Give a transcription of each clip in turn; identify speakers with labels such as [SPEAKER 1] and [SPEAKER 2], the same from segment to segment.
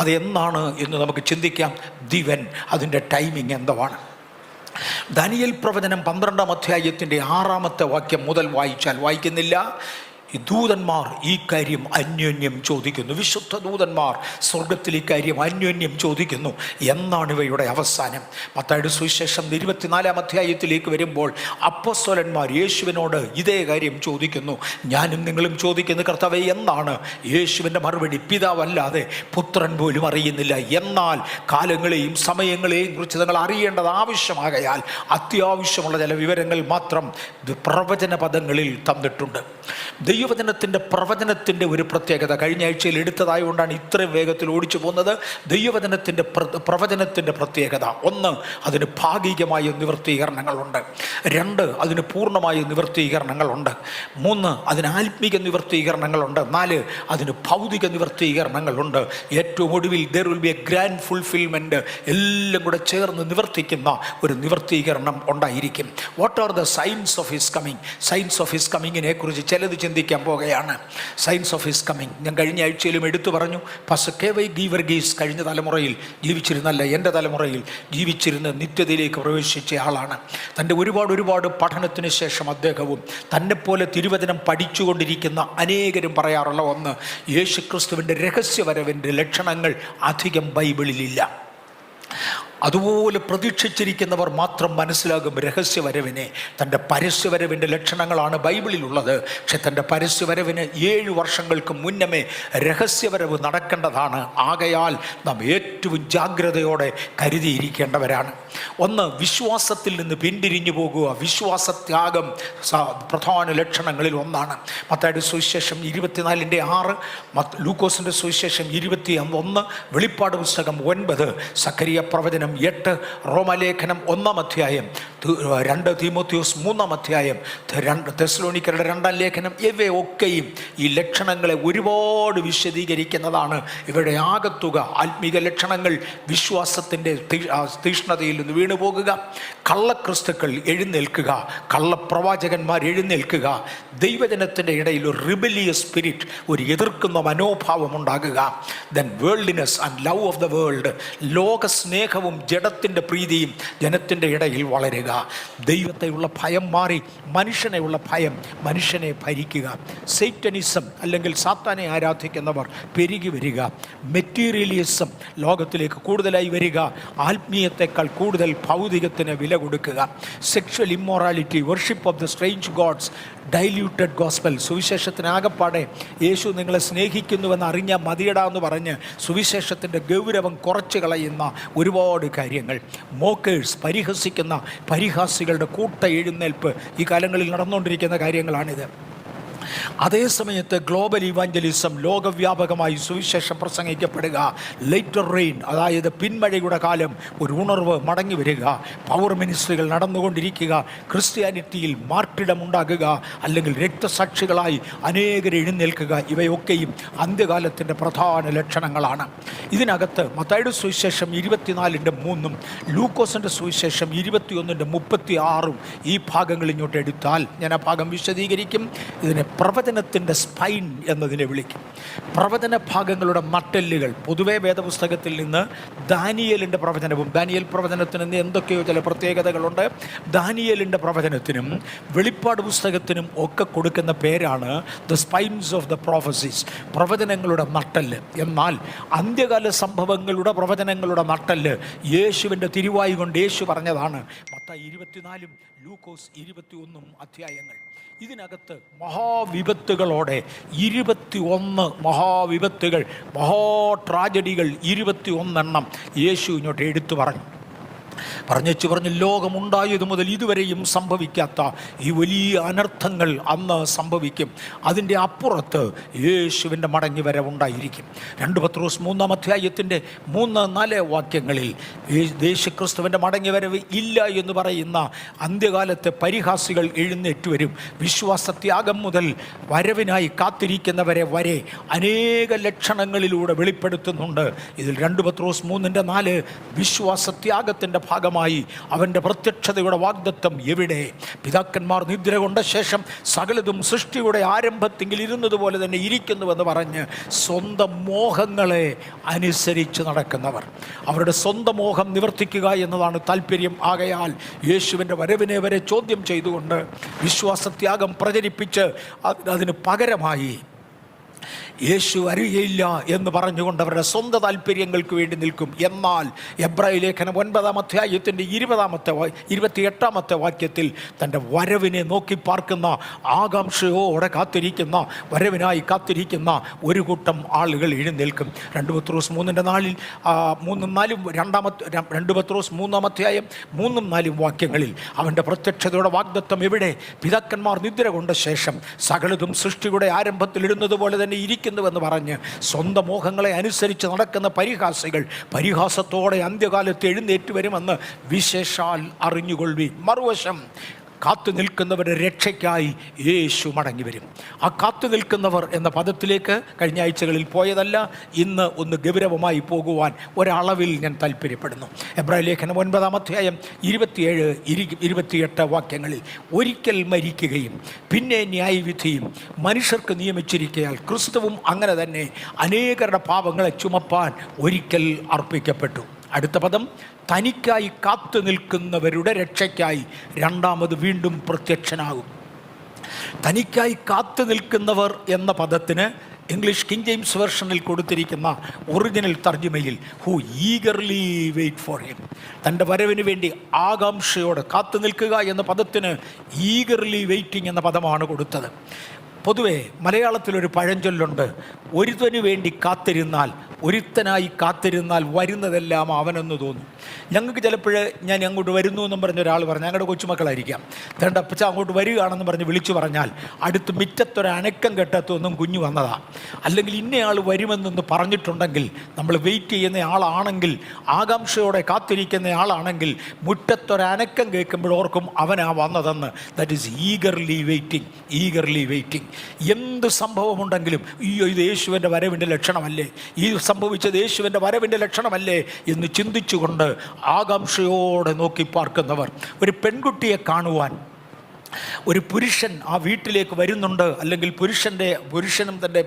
[SPEAKER 1] അത് എന്നാണ് എന്ന് നമുക്ക് ചിന്തിക്കാം. ദിവൻ, അതിൻ്റെ ടൈമിങ് എന്താണ്? ദാനിയേൽ പ്രവചനം 12-ാം അധ്യായത്തിൻ്റെ 6-ാമത്തെ വാക്യം മുതൽ വായിക്കുന്നില്ല. ഈ ദൂതന്മാർ ഈ കാര്യം അന്യോന്യം ചോദിക്കുന്നു. വിശുദ്ധ ദൂതന്മാർ സ്വർഗത്തിൽ ഈ കാര്യം അന്യോന്യം ചോദിക്കുന്നു, എന്നാണ് ഇവയുടെ അവസാനം. മത്തായിയുടെ സുവിശേഷം 24-ാം അധ്യായത്തിലേക്ക് വരുമ്പോൾ അപ്പോസ്തലന്മാർ യേശുവിനോട് ഇതേ കാര്യം ചോദിക്കുന്നു. ഞാനും നിങ്ങളും ചോദിക്കുന്നു, കർത്താവേ എന്നാണ്? യേശുവിൻ്റെ മറുപടി, പിതാവല്ലാതെ പുത്രൻ പോലും അറിയുന്നില്ല. എന്നാൽ കാലങ്ങളെയും സമയങ്ങളെയും കുറിച്ച് നിങ്ങൾ അറിയേണ്ടത് ആവശ്യമാകയാൽ അത്യാവശ്യമുള്ള ചില വിവരങ്ങൾ മാത്രം പ്രവചന പദങ്ങളിൽ തന്നിട്ടുണ്ട്. ദൈവവചനത്തിൻ്റെ പ്രവചനത്തിൻ്റെ ഒരു പ്രത്യേകത കഴിഞ്ഞ ആഴ്ചയിൽ എടുത്തതായതുകൊണ്ടാണ് ഇത്രയും വേഗത്തിൽ ഓടിച്ചു പോകുന്നത്. ദൈവവചനത്തിൻ്റെ പ്രവചനത്തിൻ്റെ പ്രത്യേകത: 1, അതിന് ഭാഗികമായ നിവൃത്തീകരണങ്ങളുണ്ട്. 2, അതിന് പൂർണ്ണമായ നിവൃത്തീകരണങ്ങളുണ്ട്. 3, അതിന് ആത്മീക നിവൃത്തീകരണങ്ങളുണ്ട്. 4, അതിന് ഭൗതിക നിവൃത്തീകരണങ്ങളുണ്ട്. ഏറ്റവും ഒടുവിൽ there will be a grand fulfillment. എല്ലാം കൂടെ ചേർന്ന് നിവർത്തിക്കുന്ന ഒരു നിവൃത്തീകരണം ഉണ്ടായിരിക്കും. What are the signs of his coming? Signs of his കമ്മിങ്ങിനെ കുറിച്ച് ചിലത് ചിന്തിക്കാൻ പോകുകയാണ്. സയൻസ് ഓഫ് ഹിസ് കമ്മിങ് ഞാൻ കഴിഞ്ഞ ആഴ്ചയിലും എടുത്തു പറഞ്ഞു. പാസ്റ്റർ കെ.വൈ. ഗീവർഗീസ് കഴിഞ്ഞ തലമുറയിൽ ജീവിച്ചിരുന്നല്ല, എൻ്റെ തലമുറയിൽ ജീവിച്ചിരുന്ന് നിത്യതയിലേക്ക് പ്രവേശിച്ച ആളാണ്. തൻ്റെ ഒരുപാട് പഠനത്തിന് ശേഷം അദ്ദേഹവും തന്നെപ്പോലെ തിരുവചനം പഠിച്ചുകൊണ്ടിരിക്കുന്ന അനേകരും പറയാറുള്ള ഒന്ന്, യേശുക്രിസ്തുവിൻ്റെ രഹസ്യവരവിൻ്റെ ലക്ഷണങ്ങൾ അധികം ബൈബിളിലില്ല. അതുപോലെ പ്രതീക്ഷിച്ചിരിക്കുന്നവർ മാത്രം മനസ്സിലാകും രഹസ്യവരവിനെ. തൻ്റെ പരസ്യവരവിൻ്റെ ലക്ഷണങ്ങളാണ് ബൈബിളിലുള്ളത്. പക്ഷെ തൻ്റെ പരസ്യവരവിന് 7 വർഷങ്ങൾക്ക് മുന്നമേ രഹസ്യവരവ് നടക്കേണ്ടതാണ്. ആകയാൽ നാം ഏറ്റവും ജാഗ്രതയോടെ കരുതിയിരിക്കേണ്ടവരാണ്. 1, വിശ്വാസത്തിൽ നിന്ന് പിന്തിരിഞ്ഞു പോകുക. വിശ്വാസത്യാഗം പ്രധാന ലക്ഷണങ്ങളിൽ ഒന്നാണ്. മത്തായിയുടെ സുവിശേഷം 24:6, ലൂക്കോസിൻ്റെ സുവിശേഷം 21, വെളിപ്പാട് പുസ്തകം 9, സക്കറിയ പ്രവചനം 8, റോമാലേഖനം 1-ാം അധ്യായം, 2 തീമോഥെയോസ് 3-ാം അധ്യായം, തെസ്സലോനിക്കരുടെ 2-ാം ലേഖനം, ഇവയൊക്കെയും ഈ ലക്ഷണങ്ങളെ ഒരുപാട് വിശദീകരിക്കുന്നതാണ്. ഇവയുടെ ആകത്തുക ആത്മീക ലക്ഷണങ്ങൾ വിശ്വാസത്തിൻ്റെ തീഷ്ണതയിൽ നിന്ന് വീണുപോകുക, കള്ളക്രിസ്തുക്കൾ എഴുന്നേൽക്കുക, കള്ളപ്രവാചകന്മാർ എഴുന്നേൽക്കുക, ദൈവജനത്തിൻ്റെ ഇടയിൽ ഒരു റിബലിയസ് സ്പിരിറ്റ്, ഒരു എതിർക്കുന്ന മനോഭാവം ഉണ്ടാകുക. Then worldliness and love of the world, ലോകസ്നേഹവും ജഡത്തിൻ്റെ പ്രീതിയും ജനത്തിൻ്റെ ഇടയിൽ വളരുക. ദൈവത്തെയുള്ള ഭയം മാറി മനുഷ്യനെയുള്ള ഭയം, മനുഷ്യനെ ഭരിക്കുക. സൈറ്റനിസം അല്ലെങ്കിൽ സാത്താനെ ആരാധിക്കുന്നവർ പെരുകി വരിക. മെറ്റീരിയലിസം ലോകത്തിലേക്ക് കൂടുതലായി വരിക. ആത്മീയത്തെക്കാൾ കൂടുതൽ ഭൗതികത്തിന് വില കൊടുക്കുക. Sexual immorality, worship of the strange gods, diluted gospel. സുവിശേഷത്തിനാകപ്പാടെ യേശു നിങ്ങളെ സ്നേഹിക്കുന്നുവെന്ന് അറിഞ്ഞാൽ മതിയടാ എന്ന് പറഞ്ഞ് സുവിശേഷത്തിൻ്റെ ഗൗരവം കുറച്ച് കളയുന്ന ഒരുപാട് കാര്യങ്ങൾ. മോക്കേഴ്സ്, പരിഹസിക്കുന്ന പരിഹാസികളുടെ കൂട്ട എഴുന്നേൽപ്പ് ഈ കാലങ്ങളിൽ നടന്നുകൊണ്ടിരിക്കുന്ന കാര്യങ്ങളാണിത്. അതേസമയത്ത് ഗ്ലോബൽ ഇവാഞ്ചലിസം, ലോകവ്യാപകമായി സുവിശേഷം പ്രസംഗിക്കപ്പെടുക. ലേറ്റർ റെയിൻ, അതായത് പിന്മഴയുടെ കാലം, ഒരു ഉണർവ് മടങ്ങി വരിക. പവർ മിനിസ്ട്രികൾ നടന്നുകൊണ്ടിരിക്കുക. ക്രിസ്ത്യാനിറ്റിയിൽ മാർട്ടിടമുണ്ടാകുക, അല്ലെങ്കിൽ രക്തസാക്ഷികളായി അനേകർ എഴുന്നേൽക്കുക. ഇവയൊക്കെയും അന്ത്യകാലത്തിൻ്റെ പ്രധാന ലക്ഷണങ്ങളാണ്. ഇതിനകത്ത് മത്തായിയുടെ സുവിശേഷം 24:3, ലൂക്കോസിൻ്റെ സുവിശേഷം 21:36 ഈ ഭാഗങ്ങൾ ഇങ്ങോട്ട് എടുത്താൽ ഞാൻ ആ ഭാഗം വിശദീകരിക്കും. ഇതിനെ പ്രവചനത്തിൻ്റെ സ്പൈൻ എന്നതിനെ വിളിക്കും. പ്രവചന ഭാഗങ്ങളുടെ നട്ടെല്ലുകൾ. പൊതുവേ വേദപുസ്തകത്തിൽ നിന്ന് ദാനിയേലിൻ്റെ പ്രവചനവും, ദാനിയേൽ പ്രവചനത്തിന് എന്തൊക്കെയോ ചില പ്രത്യേകതകളുണ്ട്. ദാനിയേലിൻ്റെ പ്രവചനത്തിനും വെളിപ്പാട് പുസ്തകത്തിനും ഒക്കെ കൊടുക്കുന്ന പേരാണ് the spines of the prophecies, പ്രവചനങ്ങളുടെ നട്ടെല്ല്. എന്നാൽ അന്ത്യകാല സംഭവങ്ങളുടെ പ്രവചനങ്ങളുടെ നട്ടെല്ല് യേശുവിൻ്റെ തിരുവായി കൊണ്ട് യേശു പറഞ്ഞതാണ്. മത്തായി 24, ലൂക്കോസ് 21 അധ്യായങ്ങൾ. ഇതിനകത്ത് മഹാവിപത്തുകളോടെ 21 മഹാവിപത്തുകൾ, ട്രാജഡികൾ 21 യേശു ഇങ്ങോട്ട് എടുത്തു പറഞ്ഞു. പറഞ്ഞു ലോകമുണ്ടായതു മുതൽ ഇതുവരെയും സംഭവിക്കാത്ത ഈ വലിയ അനർത്ഥങ്ങൾ അന്ന് സംഭവിക്കും. അതിൻ്റെ അപ്പുറത്ത് യേശുവിൻ്റെ മടങ്ങി വരവുണ്ടായിരിക്കും. 2 പത്രോസ് 3-ാം അധ്യായത്തിൻ്റെ 3-4 വാക്യങ്ങളിൽ യേശുക്രിസ്തുവിൻ്റെ മടങ്ങി വരവ് ഇല്ല എന്ന് പറയുന്ന അന്ത്യകാലത്തെ പരിഹാസികൾ എഴുന്നേറ്റ് വരും. വിശ്വാസത്യാഗം മുതൽ വരവിനായി കാത്തിരിക്കുന്നവരെ വരെ അനേക ലക്ഷണങ്ങളിലൂടെ വെളിപ്പെടുത്തുന്നുണ്ട്. ഇതിൽ 2 പത്രോസ് 3:4 വിശ്വാസത്യാഗത്തിൻ്റെ ഭാഗമാണ് ഭാഗമായി അവൻ്റെ പ്രത്യക്ഷതയുടെ വാഗ്ദത്തം എവിടെ? പിതാക്കന്മാർ നിദ്ര കൊണ്ട ശേഷം സകലതും സൃഷ്ടിയുടെ ആരംഭത്തെങ്കിൽ ഇരുന്നതുപോലെ തന്നെ ഇരിക്കുന്നുവെന്ന് പറഞ്ഞ് സ്വന്തം മോഹങ്ങളെ അനുസരിച്ച് നടക്കുന്നവർ, അവരുടെ സ്വന്തം മോഹം നിവർത്തിക്കുക എന്നതാണ് താല്പര്യം. ആകയാൽ യേശുവിൻ്റെ വരവിനെ വരെ ചോദ്യം ചെയ്തുകൊണ്ട് വിശ്വാസത്യാഗം പ്രചരിപ്പിച്ച് അതിന് പകരമായി യേശു വരികയില്ല എന്ന് പറഞ്ഞുകൊണ്ട് അവരുടെ സ്വന്തം താല്പര്യങ്ങൾക്ക് വേണ്ടി നിൽക്കും. എന്നാൽ എബ്രായ ലേഖനം 9-ാം അധ്യായത്തിൻ്റെ 28-ാമത്തെ വാക്യത്തിൽ തൻ്റെ വരവിനെ നോക്കി പാർക്കുന്ന, ആകാംക്ഷയോടെ കാത്തിരിക്കുന്ന, വരവിനായി കാത്തിരിക്കുന്ന ഒരു കൂട്ടം ആളുകൾ എഴുന്നേൽക്കും. 2 പത്രോസ് 3-ന്റെ 4-ൽ 2 പത്രോസ് 3-ാം അധ്യായം 3-4 വാക്യങ്ങളിൽ അവൻ്റെ പ്രത്യക്ഷതയുടെ വാഗ്ദത്തം എവിടെ? പിതാക്കന്മാർ നിദ്ര കൊണ്ട ശേഷം സകലതും സൃഷ്ടിയുടെ ആരംഭത്തിൽ ഇടുന്നത് പോലെ തന്നെ ഇരിക്കുന്നുവെന്ന് പറഞ്ഞ് സ്വന്തം മോഹങ്ങളെ അനുസരിച്ച് നടക്കുന്ന പരിഹാസികൾ പരിഹാസത്തോടെ അന്ത്യകാലത്ത് എഴുന്നേറ്റ് വരുമെന്ന് വിശേഷാൽ അറിഞ്ഞുകൊള്ളുവിൻ. മറുവശം കാത്തു നിൽക്കുന്നവരുടെ രക്ഷയ്ക്കായി യേശു മടങ്ങി വരും. ആ കാത്തു നിൽക്കുന്നവർ എന്ന പദത്തിലേക്ക് കഴിഞ്ഞ ആഴ്ചകളിൽ പോയതല്ല, ഇന്ന് ഒന്ന് ഗൗരവമായി പോകുവാൻ ഒരളവിൽ ഞാൻ താല്പര്യപ്പെടുന്നു. എബ്രായ ലേഖനം 9-ാം അധ്യായം 27-28 വാക്യങ്ങളിൽ ഒരിക്കൽ മരിക്കുകയും പിന്നെ ന്യായവിധിയും മനുഷ്യർക്ക് നിയമിച്ചിരിക്കയാൽ ക്രിസ്തുവും അങ്ങനെ തന്നെ അനേകരുടെ പാപങ്ങളെ ചുമപ്പാൻ ഒരിക്കൽ അർപ്പിക്കപ്പെട്ടു. അടുത്ത പദം തനിക്കായി കാത്തു നിൽക്കുന്നവരുടെ രക്ഷയ്ക്കായി രണ്ടാമത് വീണ്ടും പ്രത്യക്ഷനാകും. തനിക്കായി കാത്തു നിൽക്കുന്നവർ എന്ന പദത്തിന് ഇംഗ്ലീഷ് കിങ് ജെയിംസ് വെർഷനിൽ കൊടുത്തിരിക്കുന്ന ഒറിജിനൽ തർജ്ജിമയിൽ who eagerly wait for him, തൻ്റെ വരവിന് വേണ്ടി ആകാംക്ഷയോടെ കാത്തു നിൽക്കുക എന്ന പദത്തിന് ഈഗർലി വെയിറ്റിംഗ് എന്ന പദമാണ് കൊടുത്തത്. പൊതുവെ മലയാളത്തിലൊരു പഴഞ്ചൊല്ലുണ്ട്, ഒരുത്തന് വേണ്ടി കാത്തിരുന്നാൽ, ഒരുത്തനായി കാത്തിരുന്നാൽ വരുന്നതെല്ലാം അവനെന്ന് തോന്നും. ഞങ്ങൾക്ക് ചിലപ്പോൾ ഞാൻ അങ്ങോട്ട് വരുന്നു എന്നും പറഞ്ഞ ഒരാൾ പറഞ്ഞു, ഞങ്ങളുടെ കൊച്ചുമക്കളായിരിക്കാം, തേണ്ട അപ്പച്ച അങ്ങോട്ട് വരികയാണെന്ന് പറഞ്ഞ് വിളിച്ചു പറഞ്ഞാൽ അടുത്ത് മുറ്റത്തൊരനക്കം കെട്ടത്തൊന്നും കുഞ്ഞു വന്നതാണ്. അല്ലെങ്കിൽ ഇന്നയാൾ വരുമെന്നൊന്ന് പറഞ്ഞിട്ടുണ്ടെങ്കിൽ നമ്മൾ വെയിറ്റ് ചെയ്യുന്ന ആളാണെങ്കിൽ, ആകാംക്ഷയോടെ കാത്തിരിക്കുന്ന ആളാണെങ്കിൽ മുറ്റത്തൊരനക്കം കേൾക്കുമ്പോഴോർക്കും അവനാ വന്നതെന്ന്. That is eagerly waiting, eagerly waiting. എന്ത് സംഭവമുണ്ടെങ്കിലും അയ്യോ ഇത് യേശുവിൻ്റെ വരവിൻ്റെ ലക്ഷണമല്ലേ, ഈ സംഭവിച്ചത് യേശുവിൻ്റെ വരവിൻ്റെ ലക്ഷണമല്ലേ എന്ന് ചിന്തിച്ചുകൊണ്ട് ആകാംക്ഷയോടെ നോക്കി പാർക്കുന്നവർ. ഒരു പെൺകുട്ടിയെ കാണുവാൻ ഒരു പുരുഷൻ ആ വീട്ടിലേക്ക് വരുന്നുണ്ട്, അല്ലെങ്കിൽ പുരുഷനും തൻ്റെ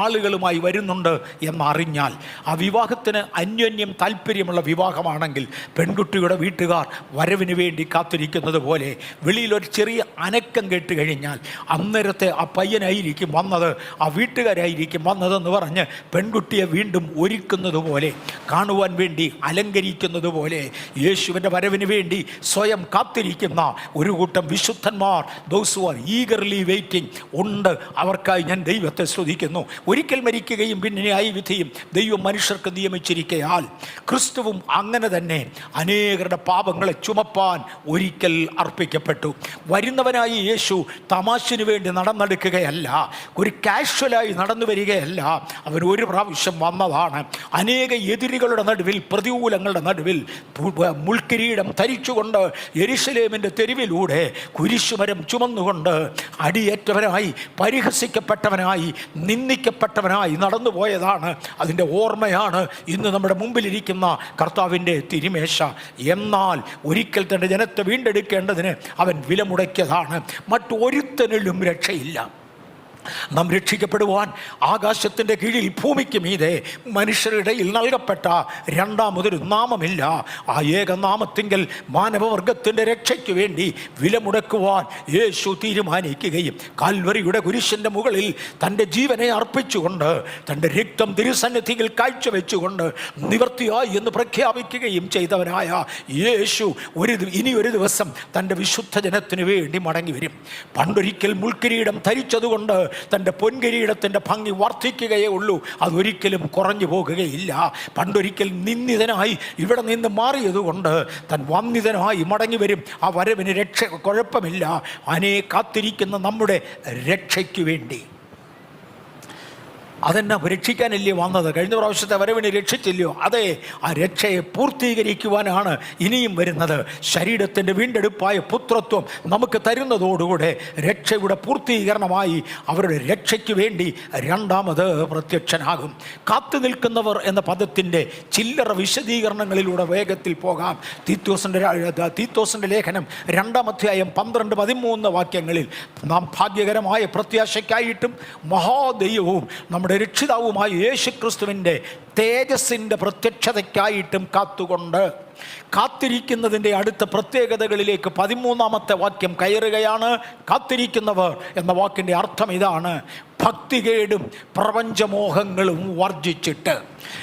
[SPEAKER 1] ആളുകളുമായി വരുന്നുണ്ട് എന്നറിഞ്ഞാൽ, ആ വിവാഹത്തിന് അന്യോന്യം താല്പര്യമുള്ള വിവാഹമാണെങ്കിൽ പെൺകുട്ടിയുടെ വീട്ടുകാർ വരവിന് വേണ്ടി കാത്തിരിക്കുന്നത് പോലെ വെളിയിലൊരു ചെറിയ അനക്കം കേട്ട് കഴിഞ്ഞാൽ അന്നേരത്തെ ആ പയ്യനായിരിക്കും വന്നത്, ആ വീട്ടുകാരായിരിക്കും വന്നതെന്ന് പറഞ്ഞ് പെൺകുട്ടിയെ വീണ്ടും ഒരുക്കുന്നത് പോലെ, കാണുവാൻ വേണ്ടി അലങ്കരിക്കുന്നത് പോലെ യേശുവിൻ്റെ വരവിന് വേണ്ടി സ്വയം കാത്തിരിക്കുന്ന ഒരു കൂട്ടം വിശുദ്ധ those who are eagerly waiting ഉണ്ട്. അവർക്കായി ഞാൻ ദൈവത്തെ സ്തുതിക്കുന്നു. ഒരിക്കൽ മരിക്കുകയും പിന്നെ ന്യായവിധിയും ദൈവം മനുഷ്യർക്ക് നിയമിച്ചിരിക്കയാൽ ക്രിസ്തുവും അങ്ങനെ തന്നെ അനേകരുടെ പാപങ്ങളെ ചുമപ്പാൻ ഒരിക്കൽ അർപ്പിക്കപ്പെട്ടു. വരുന്നവനായി യേശു തമാശിനു വേണ്ടി നടന്നെടുക്കുകയല്ല, ഒരു കാഷ്വലായി നടന്നു വരികയല്ല. അവൻ ഒരു പ്രാവശ്യം വന്നതാണ്. അനേക എതിരുകളുടെ നടുവിൽ, പ്രതികൂലങ്ങളുടെ നടുവിൽ മുൾക്കിരീടം ധരിച്ചുകൊണ്ട് യെരുശലേമിൻ്റെ തെരുവിലൂടെ കുരിശുമരം ചുമന്നുകൊണ്ട് അടിയേറ്റവനായി, പരിഹസിക്കപ്പെട്ടവനായി, നിന്ദിക്കപ്പെട്ടവനായി നടന്നുപോയതാണ്. അതിൻ്റെ ഓർമ്മയാണ് ഇന്ന് നമ്മുടെ മുമ്പിലിരിക്കുന്ന കർത്താവിൻ്റെ തിരുമേശ. എന്നാൽ ഒരിക്കൽ തൻ്റെ ജനത്തെ വീണ്ടെടുക്കേണ്ടതിന് അവൻ വില മുടക്കിയതാണ്. മറ്റൊരുത്തനിലും രക്ഷയില്ല. നാം രക്ഷിക്കപ്പെടുവാൻ ആകാശത്തിൻ്റെ കീഴിൽ ഭൂമിക്ക് മീതെ മനുഷ്യരുടെ ഇടയിൽ നൽകപ്പെട്ട രണ്ടാമതൊരു നാമമില്ല. ആ ഏകനാമത്തിങ്കൽ മാനവവർഗത്തിൻ്റെ രക്ഷയ്ക്ക് വേണ്ടി വില മുടക്കുവാൻ യേശു തീരുമാനിക്കുകയും കാൽവരിയുടെ കുരിശിൻ്റെ മുകളിൽ തൻ്റെ ജീവനെ അർപ്പിച്ചുകൊണ്ട് തൻ്റെ രക്തം തിരുസന്നിധിയിൽ കാഴ്ചവെച്ചുകൊണ്ട് നിവർത്തിയായി എന്ന് പ്രഖ്യാപിക്കുകയും ചെയ്തവനായ യേശു ഇനി ഒരു ദിവസം തൻ്റെ വിശുദ്ധ ജനത്തിന് വേണ്ടി മടങ്ങി വരും. പണ്ടൊരിക്കൽ മുൾക്കിരീടം ധരിച്ചതുകൊണ്ട് തൻ്റെ പൊൻകിരീടത്തിൻ്റെ ഭംഗി വർദ്ധിക്കുകയേ ഉള്ളൂ, അതൊരിക്കലും കുറഞ്ഞു പോകുകയില്ല. പണ്ടൊരിക്കൽ നിന്ദിതനായി ഇവിടെ നിന്ന് മാറിയതുകൊണ്ട് താൻ വന്ദിതനായി മടങ്ങി വരും. ആ വരവിന് രക്ഷ കുഴപ്പമില്ല. കാത്തിരിക്കുന്ന നമ്മുടെ രക്ഷയ്ക്ക് വേണ്ടി. അതെന്നാ രക്ഷിക്കാനല്ലേ വന്നത്? കഴിഞ്ഞ പ്രാവശ്യത്തെ വരവിനെ രക്ഷിച്ചില്ലയോ? അതെ, ആ രക്ഷയെ പൂർത്തീകരിക്കുവാനാണ് ഇനിയും വരുന്നത്. ശരീരത്തിൻ്റെ വീണ്ടെടുപ്പായ പുത്രത്വം നമുക്ക് തരുന്നതോടുകൂടെ രക്ഷയുടെ പൂർത്തീകരണമായി അവരുടെ രക്ഷയ്ക്ക് വേണ്ടി രണ്ടാമത് പ്രത്യക്ഷനാകും. കാത്തു നിൽക്കുന്നവർ എന്ന പദത്തിൻ്റെ ചില്ലറ വിശദീകരണങ്ങളിലൂടെ വേഗത്തിൽ പോകാം. തീത്തോസിൻ്റെ ലേഖനം 2-ാം അധ്യായം 12-13 വാക്യങ്ങളിൽ നാം ഭാഗ്യകരമായ പ്രത്യാശയ്ക്കായിട്ടും മഹാദൈവവും നമ്മുടെ രക്ഷിതാവുമായ യേശുക്രിസ്തുവിൻ്റെ തേജസ്സിൻ്റെ പ്രത്യക്ഷതയ്ക്കായിട്ടും കാത്തിരിക്കുന്നതിൻ്റെ അടുത്ത പ്രത്യേകതകളിലേക്ക് 13-ാമത്തെ വാക്യം കയറുകയാണ്. കാത്തിരിക്കുന്നവർ എന്ന വാക്കിൻ്റെ അർത്ഥം ഇതാണ്: ഭക്തികേടും പ്രപഞ്ചമോഹങ്ങളും വർജിച്ചിട്ട്.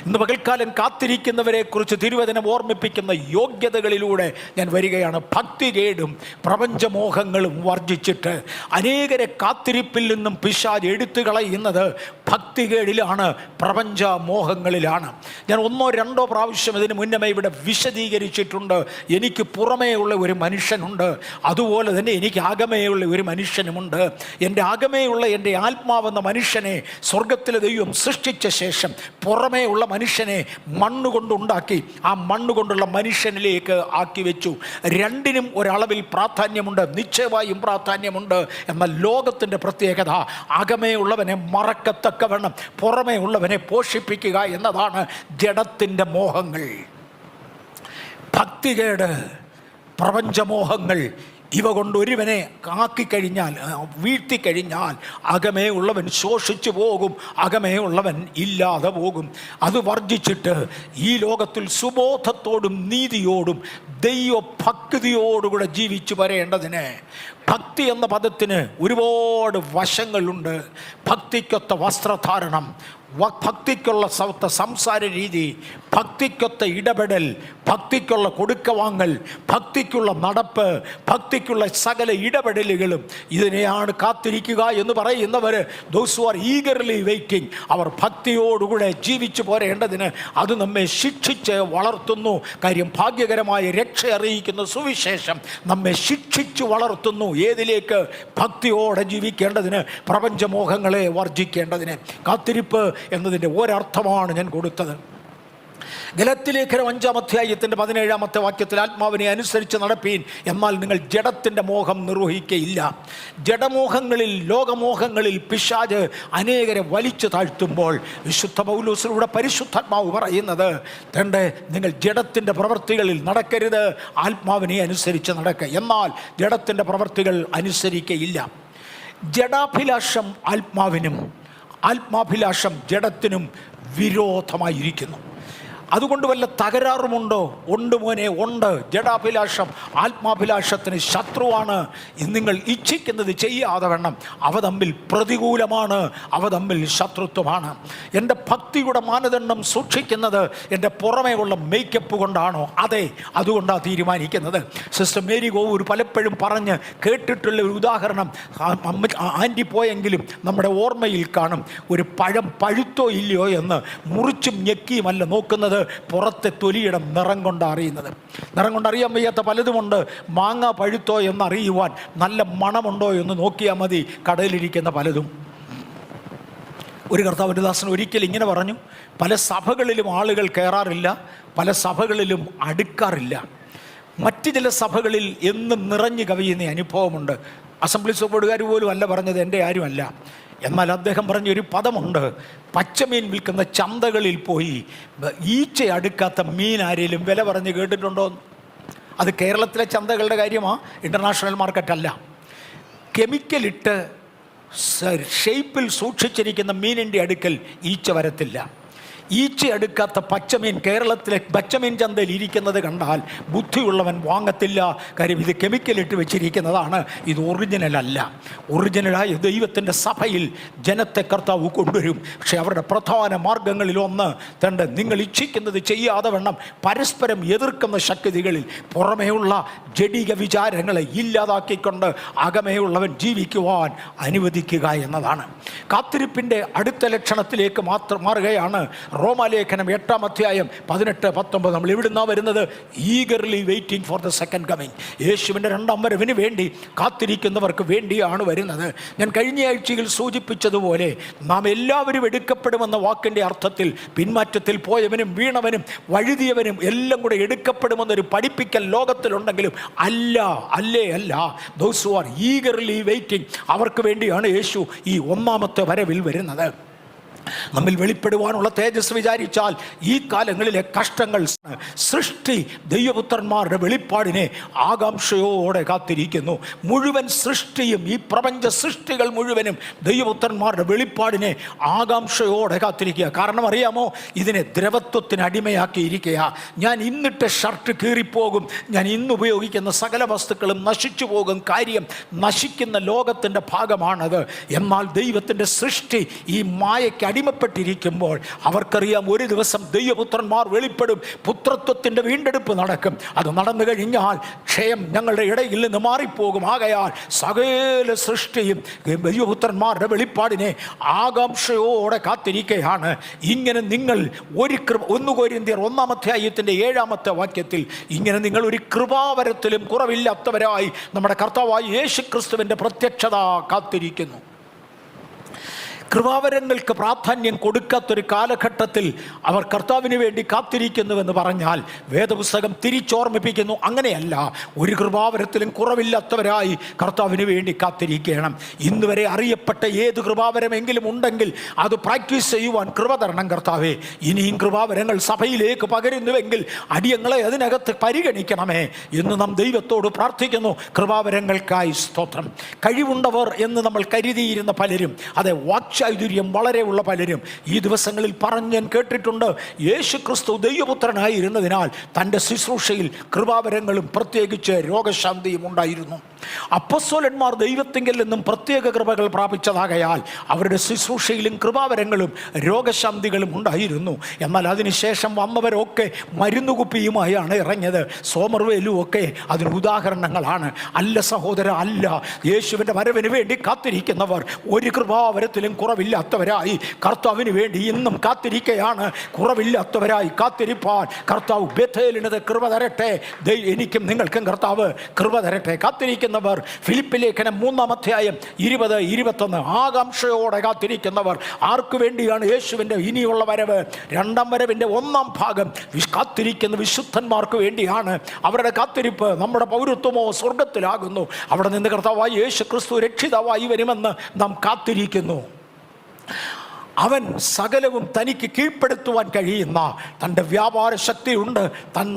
[SPEAKER 1] ഇന്ന് പകൽക്കാലം കാത്തിരിക്കുന്നവരെ കുറിച്ച് തിരുവചനം ഓർമ്മിപ്പിക്കുന്ന യോഗ്യതകളിലൂടെ ഞാൻ വരികയാണ്. ഭക്തികേടും പ്രപഞ്ചമോഹങ്ങളും വർജിച്ചിട്ട്. അനേകരെ കാത്തിരിപ്പിൽ നിന്നും പിശാച് എടുത്തു കളയുന്നത് ഭക്തികേടിലാണ്, പ്രപഞ്ചമോഹങ്ങളിലാണ്. ഞാൻ 1-2 പ്രാവശ്യം ഇതിന് മുന്നമേ ഇവിടെ വിശദീകരിച്ചിട്ടുണ്ട്. എനിക്ക് പുറമേ ഉള്ള ഒരു മനുഷ്യനുണ്ട്, അതുപോലെ തന്നെ എനിക്ക് ആകമേയുള്ള ഒരു മനുഷ്യനുമുണ്ട്. എൻ്റെ ആകമേയുള്ള എൻ്റെ ആത്മാവെന്ന മനുഷ്യനെ സ്വർഗത്തിലെ ദൈവം സൃഷ്ടിച്ച ശേഷം പുറമേ ഉള്ള മനുഷ്യനെ മണ്ണുകൊണ്ടുണ്ടാക്കി ആ മണ്ണുകൊണ്ടുള്ള മനുഷ്യനിലേക്ക് ആക്കി വെച്ചു. രണ്ടിനും ഒരളവിൽ പ്രാധാന്യമുണ്ട്, നിശ്ചയമായും പ്രാധാന്യമുണ്ട്. എന്നാൽ ലോകത്തിൻ്റെ പ്രത്യേകത അകമേ ഉള്ളവനെ മറക്കത്തക്കവണ്ണം പുറമേ ഉള്ളവനെ പോഷിപ്പിക്കുക എന്നതാണ് ജഡത്തിൻ്റെ മോഹങ്ങൾ. ഭക്തികേട്, പ്രപഞ്ചമോഹങ്ങൾ ഇവ കൊണ്ട് ഒരുവനെ ആക്കിക്കഴിഞ്ഞാൽ, വീഴ്ത്തിക്കഴിഞ്ഞാൽ അകമേ ഉള്ളവൻ ശോഷിച്ചു പോകും, അകമേ ഉള്ളവൻ ഇല്ലാതെ പോകും. അത് വർജിച്ചിട്ട് ഈ ലോകത്തിൽ സുബോധത്തോടും നീതിയോടും ദൈവഭക്തിയോടുകൂടെ ജീവിച്ചു വരേണ്ടതിന്. ഭക്തി എന്ന പദത്തിന് ഒരുപാട് വശങ്ങളുണ്ട്. ഭക്തിക്കൊത്ത വസ്ത്രധാരണം, ഭക്തിക്കുള്ള സംസാര രീതി, ഭക്തിക്കൊത്ത ഇടപെടൽ, ഭക്തിക്കുള്ള കൊടുക്കവാങ്ങൽ, ഭക്തിക്കുള്ള നടപ്പ്, ഭക്തിക്കുള്ള സകല ഇടപെടലുകളും. ഇതിനെയാണ് കാത്തിരിക്കുക എന്ന് പറയുന്നവർ. Those who are eagerly waiting, അവർ ഭക്തിയോടുകൂടെ ജീവിച്ചു പോരേണ്ടതിന് അത് നമ്മെ ശിക്ഷിച്ച് വളർത്തുന്നു. കാര്യം ഭാഗ്യകരമായ രക്ഷ അറിയിക്കുന്ന സുവിശേഷം നമ്മെ ശിക്ഷിച്ചു വളർത്തുന്നു. ഏതിലേക്ക്? ഭക്തിയോടെ ജീവിക്കേണ്ടതിന്, പ്രപഞ്ചമോഹങ്ങളെ വർജിക്കേണ്ടതിന്. കാത്തിരിപ്പ് എന്നതിൻ്റെ ഒരർത്ഥമാണ് ഞാൻ കൊടുത്തത്. ഗലാത്യലേഖനം 5-ാം അധ്യായത്തിൻ്റെ 17-ാമത്തെ വാക്യത്തിൽ ആത്മാവിനെ അനുസരിച്ച് നടപ്പീൻ, എന്നാൽ നിങ്ങൾ ജഡത്തിൻ്റെ മോഹം നിർവഹിക്കയില്ല. ജഡമോഹങ്ങളിൽ, ലോകമോഹങ്ങളിൽ പിശാച് അനേകരെ വലിച്ചു താഴ്ത്തുമ്പോൾ വിശുദ്ധ പൗലോസിലൂടെ പരിശുദ്ധാത്മാവ് പറയുന്നത് തൻ്റെ നിങ്ങൾ ജഡത്തിൻ്റെ പ്രവൃത്തികളിൽ നടക്കരുത്, ആത്മാവിനെ അനുസരിച്ച് നടക്കുക. എന്നാൽ ജഡത്തിൻ്റെ പ്രവൃത്തികൾ അനുസരിക്കയില്ല. ജഡാഭിലാഷം ആത്മാവിനും ആത്മാഭിലാഷം ജഡത്തിനും വിരോധമായിരിക്കുന്നു. അതുകൊണ്ട് വല്ല തകരാറുമുണ്ടോ? ഉണ്ട് മോനെ, ഉണ്ട്. ജഡാഭിലാഷം ആത്മാഭിലാഷത്തിന് ശത്രുവാണ്. നിങ്ങൾ ഇച്ഛിക്കുന്നത് ചെയ്യാതെ വണ്ണം അവ തമ്മിൽ പ്രതികൂലമാണ്, അവ തമ്മിൽ ശത്രുത്വമാണ്. എൻ്റെ ഭക്തിയുടെ മാനദണ്ഡം സൂക്ഷിക്കുന്നത് എൻ്റെ പുറമേ ഉള്ള മേക്കപ്പ് കൊണ്ടാണോ? അതെ, അതുകൊണ്ടാണ് തീരുമാനിക്കുന്നത്. സിസ്റ്റർ മേരി ഗോവൂർ പലപ്പോഴും പറഞ്ഞ് കേട്ടിട്ടുള്ള ഒരു ഉദാഹരണം ആൻറ്റി പോയെങ്കിലും നമ്മുടെ ഓർമ്മയിൽ കാണും. ഒരു പഴം പഴുത്തോ ഇല്ലയോ എന്ന് മുറിച്ചും ഞെക്കിയുമല്ല നോക്കുന്നത്, പുറത്തെ തൊലിയുടെ നിറം കൊണ്ട് അറിയുന്നത്. നിറം കൊണ്ട് അറിയാൻ വയ്യാത്ത പലതുമുണ്ട്. മാങ്ങ പഴുത്തോ എന്നറിയുവാൻ നല്ല മണമുണ്ടോ എന്ന് നോക്കിയാൽ മതി കടയിലിരിക്കുന്ന പലതും. ഒരു കർത്താവിൻ്റെ ഒരിക്കൽ ഇങ്ങനെ പറഞ്ഞു: പല സഭകളിലും ആളുകൾ കയറാറില്ല, പല സഭകളിലും അടുക്കാറില്ല. മറ്റ് ചില സഭകളിൽ എന്നും നിറഞ്ഞു കവിയുന്ന അനുഭവമുണ്ട്. അസംബ്ലീസ് ഓഫ് ഗോഡുകാർ പോലും അല്ല പറഞ്ഞത്, എൻ്റെ ആരുമല്ല. എന്നാൽ അദ്ദേഹം പറഞ്ഞൊരു പദമുണ്ട്: പച്ചമീൻ വിൽക്കുന്ന ചന്തകളിൽ പോയി ഈച്ച അടുക്കാത്ത മീൻ ആരെങ്കിലും വില പറഞ്ഞ് കേട്ടിട്ടുണ്ടോ? അത് കേരളത്തിലെ ചന്തകളുടെ കാര്യമാണ്, ഇൻ്റർനാഷണൽ മാർക്കറ്റല്ല. കെമിക്കലിട്ട് ഷേപ്പിൽ സൂക്ഷിച്ചിരിക്കുന്ന മീനിൻ്റെ അടുക്കൽ ഈച്ച വരത്തില്ല. ഈച്ച അടുക്കാത്ത പച്ചമീൻ കേരളത്തിലെ പച്ചമീൻ ചന്തയിൽ ഇരിക്കുന്നത് കണ്ടാൽ ബുദ്ധിയുള്ളവൻ വാങ്ങത്തില്ല. കാര്യം ഇത് കെമിക്കലിട്ട് വെച്ചിരിക്കുന്നതാണ്, ഇത് ഒറിജിനലല്ല. ഒറിജിനലായ ദൈവത്തിൻ്റെ സഭയിൽ ജനത്തെ കർത്താവ് കൊണ്ടുവരും. പക്ഷെ അവരുടെ പ്രധാന മാർഗങ്ങളിലൊന്ന് തൻ്റെ നിങ്ങൾ ഇച്ഛിക്കുന്നത് ചെയ്യാതെ വണ്ണം പരസ്പരം എതിർക്കുന്ന ശക്തികളിൽ പുറമേയുള്ള ജഡിക വിചാരങ്ങളെ ഇല്ലാതാക്കിക്കൊണ്ട് അകമേയുള്ളവൻ ജീവിക്കുവാൻ അനുവദിക്കുക എന്നതാണ്. കാത്തിരിപ്പിൻ്റെ അടുത്ത ലക്ഷണത്തിലേക്ക് മാത്രം മാറുകയാണ് റോമാലേഖനം 8-ാം അധ്യായം 18-19. നമ്മൾ എവിടുന്നാണ് വരുന്നത്? Eagerly waiting for the second coming. യേശുവിൻ്റെ രണ്ടാം വരവിന് വേണ്ടി കാത്തിരിക്കുന്നവർക്ക് വേണ്ടിയാണ് വരുന്നത്. ഞാൻ കഴിഞ്ഞ ആഴ്ചയിൽ സൂചിപ്പിച്ചതുപോലെ നാം എല്ലാവരും എടുക്കപ്പെടുമെന്ന വാക്കിൻ്റെ അർത്ഥത്തിൽ പിന്മാറ്റത്തിൽ പോയവനും വീണവനും വഴുതിയവനും എല്ലാം കൂടെ എടുക്കപ്പെടുമെന്നൊരു പഠിപ്പിക്കൽ ലോകത്തിലുണ്ടെങ്കിലും അല്ല. Those who are eagerly waiting, അവർക്ക് വേണ്ടിയാണ് യേശു ഈ ഒന്നാമത്തെ വരവിൽ വരുന്നത്. നമ്മിൽ വെളിപ്പെടുവാനുള്ള തേജസ് വിചാരിച്ചാൽ ഈ കാലങ്ങളിലെ കഷ്ടങ്ങൾ സൃഷ്ടി ദൈവപുത്രന്മാരുടെ വെളിപ്പാടിനെ ആകാംക്ഷയോടെ കാത്തിരിക്കുന്നു. മുഴുവൻ സൃഷ്ടിയും, ഈ പ്രപഞ്ച സൃഷ്ടികൾ മുഴുവനും ദൈവപുത്രന്മാരുടെ വെളിപ്പാടിനെ ആകാംക്ഷയോടെ കാത്തിരിക്കുക. കാരണം അറിയാമോ, ഇതിനെ ദ്രവത്വത്തിന് അടിമയാക്കിയിരിക്കുക. ഞാൻ ഇന്നിട്ട ഷർട്ട് കീറിപ്പോകും, ഞാൻ ഇന്ന് ഉപയോഗിക്കുന്ന സകല വസ്തുക്കളും നശിച്ചു പോകും. കാര്യം, നശിക്കുന്ന ലോകത്തിൻ്റെ ഭാഗമാണത്. എന്നാൽ ദൈവത്തിൻ്റെ സൃഷ്ടി ഈ മായയ്ക്ക് അടിമപ്പെട്ടിരിക്കുമ്പോൾ അവർക്കറിയാം, ഒരു ദിവസം ദൈവപുത്രന്മാർ വെളിപ്പെടും, പുത്രത്വത്തിൻ്റെ വീണ്ടെടുപ്പ് നടക്കും. അത് നടന്നു കഴിഞ്ഞാൽ ക്ഷയം ഞങ്ങളുടെ ഇടയിൽ നിന്ന് മാറിപ്പോകും. ആകയാൽ സകല സൃഷ്ടിയും ദൈവപുത്രന്മാരുടെ വെളിപ്പാടിനെ ആകാംക്ഷയോടെ കാത്തിരിക്കുകയാണ്. ഇങ്ങനെ നിങ്ങൾ 1 കൊരിന്ത്യർ 1-ാം അധ്യായത്തിൻ്റെ 7-ാമത്തെ വാക്യത്തിൽ ഇങ്ങനെ നിങ്ങൾ ഒരു കൃപാവരത്തിലും കുറവില്ലാത്തവരായി നമ്മുടെ കർത്താവായ യേശുക്രിസ്തുവിൻ്റെ പ്രത്യക്ഷത കാത്തിരിക്കുന്നു. കൃപാവരങ്ങൾക്ക് പ്രാധാന്യം കൊടുക്കാത്തൊരു കാലഘട്ടത്തിൽ അവർ കർത്താവിന് വേണ്ടി കാത്തിരിക്കുന്നുവെന്ന് പറഞ്ഞാൽ വേദപുസ്തകം തിരിച്ചോർമ്മിപ്പിക്കുന്നു, അങ്ങനെയല്ല. ഒരു കൃപാവരത്തിലും കുറവില്ലാത്തവരായി കർത്താവിന് വേണ്ടി കാത്തിരിക്കണം. ഇന്ന് വരെ അറിയപ്പെട്ട ഏത് കൃപാവരമെങ്കിലും ഉണ്ടെങ്കിൽ അത് പ്രാക്ടീസ് ചെയ്യുവാൻ കൃപ തരണം കർത്താവേ. ഇനിയും കൃപാവരങ്ങൾ സഭയിലേക്ക് പകരുന്നുവെങ്കിൽ അടിയങ്ങളെ അതിനകത്ത് പരിഗണിക്കണമേ എന്ന് നാം ദൈവത്തോട് പ്രാർത്ഥിക്കുന്നു. കൃപാവരങ്ങൾക്കായി സ്തോത്രം. കഴിവുണ്ടവർ എന്ന് നമ്മൾ കരുതിയിരുന്ന പലരും, അതെ, വാക്ചാതുര്യം വളരെ ഉള്ള പലരും ഈ ദിവസങ്ങളിൽ പറഞ്ഞ് ഞാൻ കേട്ടിട്ടുണ്ട്. യേശു ക്രിസ്തു ദൈവപുത്രനായിരുന്നതിനാൽ തൻ്റെ ശുശ്രൂഷയിൽ കൃപാവരങ്ങളും പ്രത്യേകിച്ച് രോഗശാന്തിയും ഉണ്ടായിരുന്നു. അപ്പോസ്തലന്മാർ ദൈവത്തിങ്കിൽ നിന്നും പ്രത്യേക കൃപകൾ പ്രാപിച്ചതാകയാൽ അവരുടെ ശുശ്രൂഷയിലും കൃപാവരങ്ങളും രോഗശാന്തികളും ഉണ്ടായിരുന്നു. എന്നാൽ അതിനുശേഷം വന്നവരൊക്കെ മരുന്നുകുപ്പിയുമായാണ് ഇറങ്ങിയത്. സോമർവേലും ഒക്കെ അതിന് ഉദാഹരണങ്ങളാണ്. അല്ല സഹോദര, അല്ല. യേശുവിൻ്റെ വരവിന് വേണ്ടി കാത്തിരിക്കുന്നവർ ഒരു കൃപാവരത്തിലും കുറവില്ലാത്തവരായി കർത്താവിന് വേണ്ടി ഇന്നും കാത്തിരിക്കുകയാണ്. കുറവില്ലാത്തവരായി കാത്തിരിപ്പാൻ കർത്താവ് ബേഥേലിനത് കൃപ തരട്ടെ. എനിക്കും നിങ്ങൾക്കും കർത്താവ് കൃപ തരട്ടെ. കാത്തിരിക്കുന്നവർ, ഫിലിപ്പി ലേഖനം 3-ാം അധ്യായം 20-21, ആകാംക്ഷയോടെ കാത്തിരിക്കുന്നവർ ആർക്കു വേണ്ടിയാണ്? യേശുവിൻ്റെ ഇനിയുള്ള വരവ്, രണ്ടാം വരവിൻ്റെ 1-ാം ഭാഗം കാത്തിരിക്കുന്ന വിശുദ്ധന്മാർക്ക് വേണ്ടിയാണ്. അവരുടെ കാത്തിരിപ്പ് നമ്മുടെ പൗരത്വമോ സ്വർഗത്തിലാകുന്നു. അവിടെ നിന്ന് കർത്താവായി യേശു ക്രിസ്തു രക്ഷിതാവായി വരുമെന്ന് നാം കാത്തിരിക്കുന്നു. അവൻ സകലവും തനിക്ക് കീഴ്പ്പെടുത്തുവാൻ കഴിയുന്ന തൻ്റെ വ്യാപാര ശക്തിയുണ്ട്.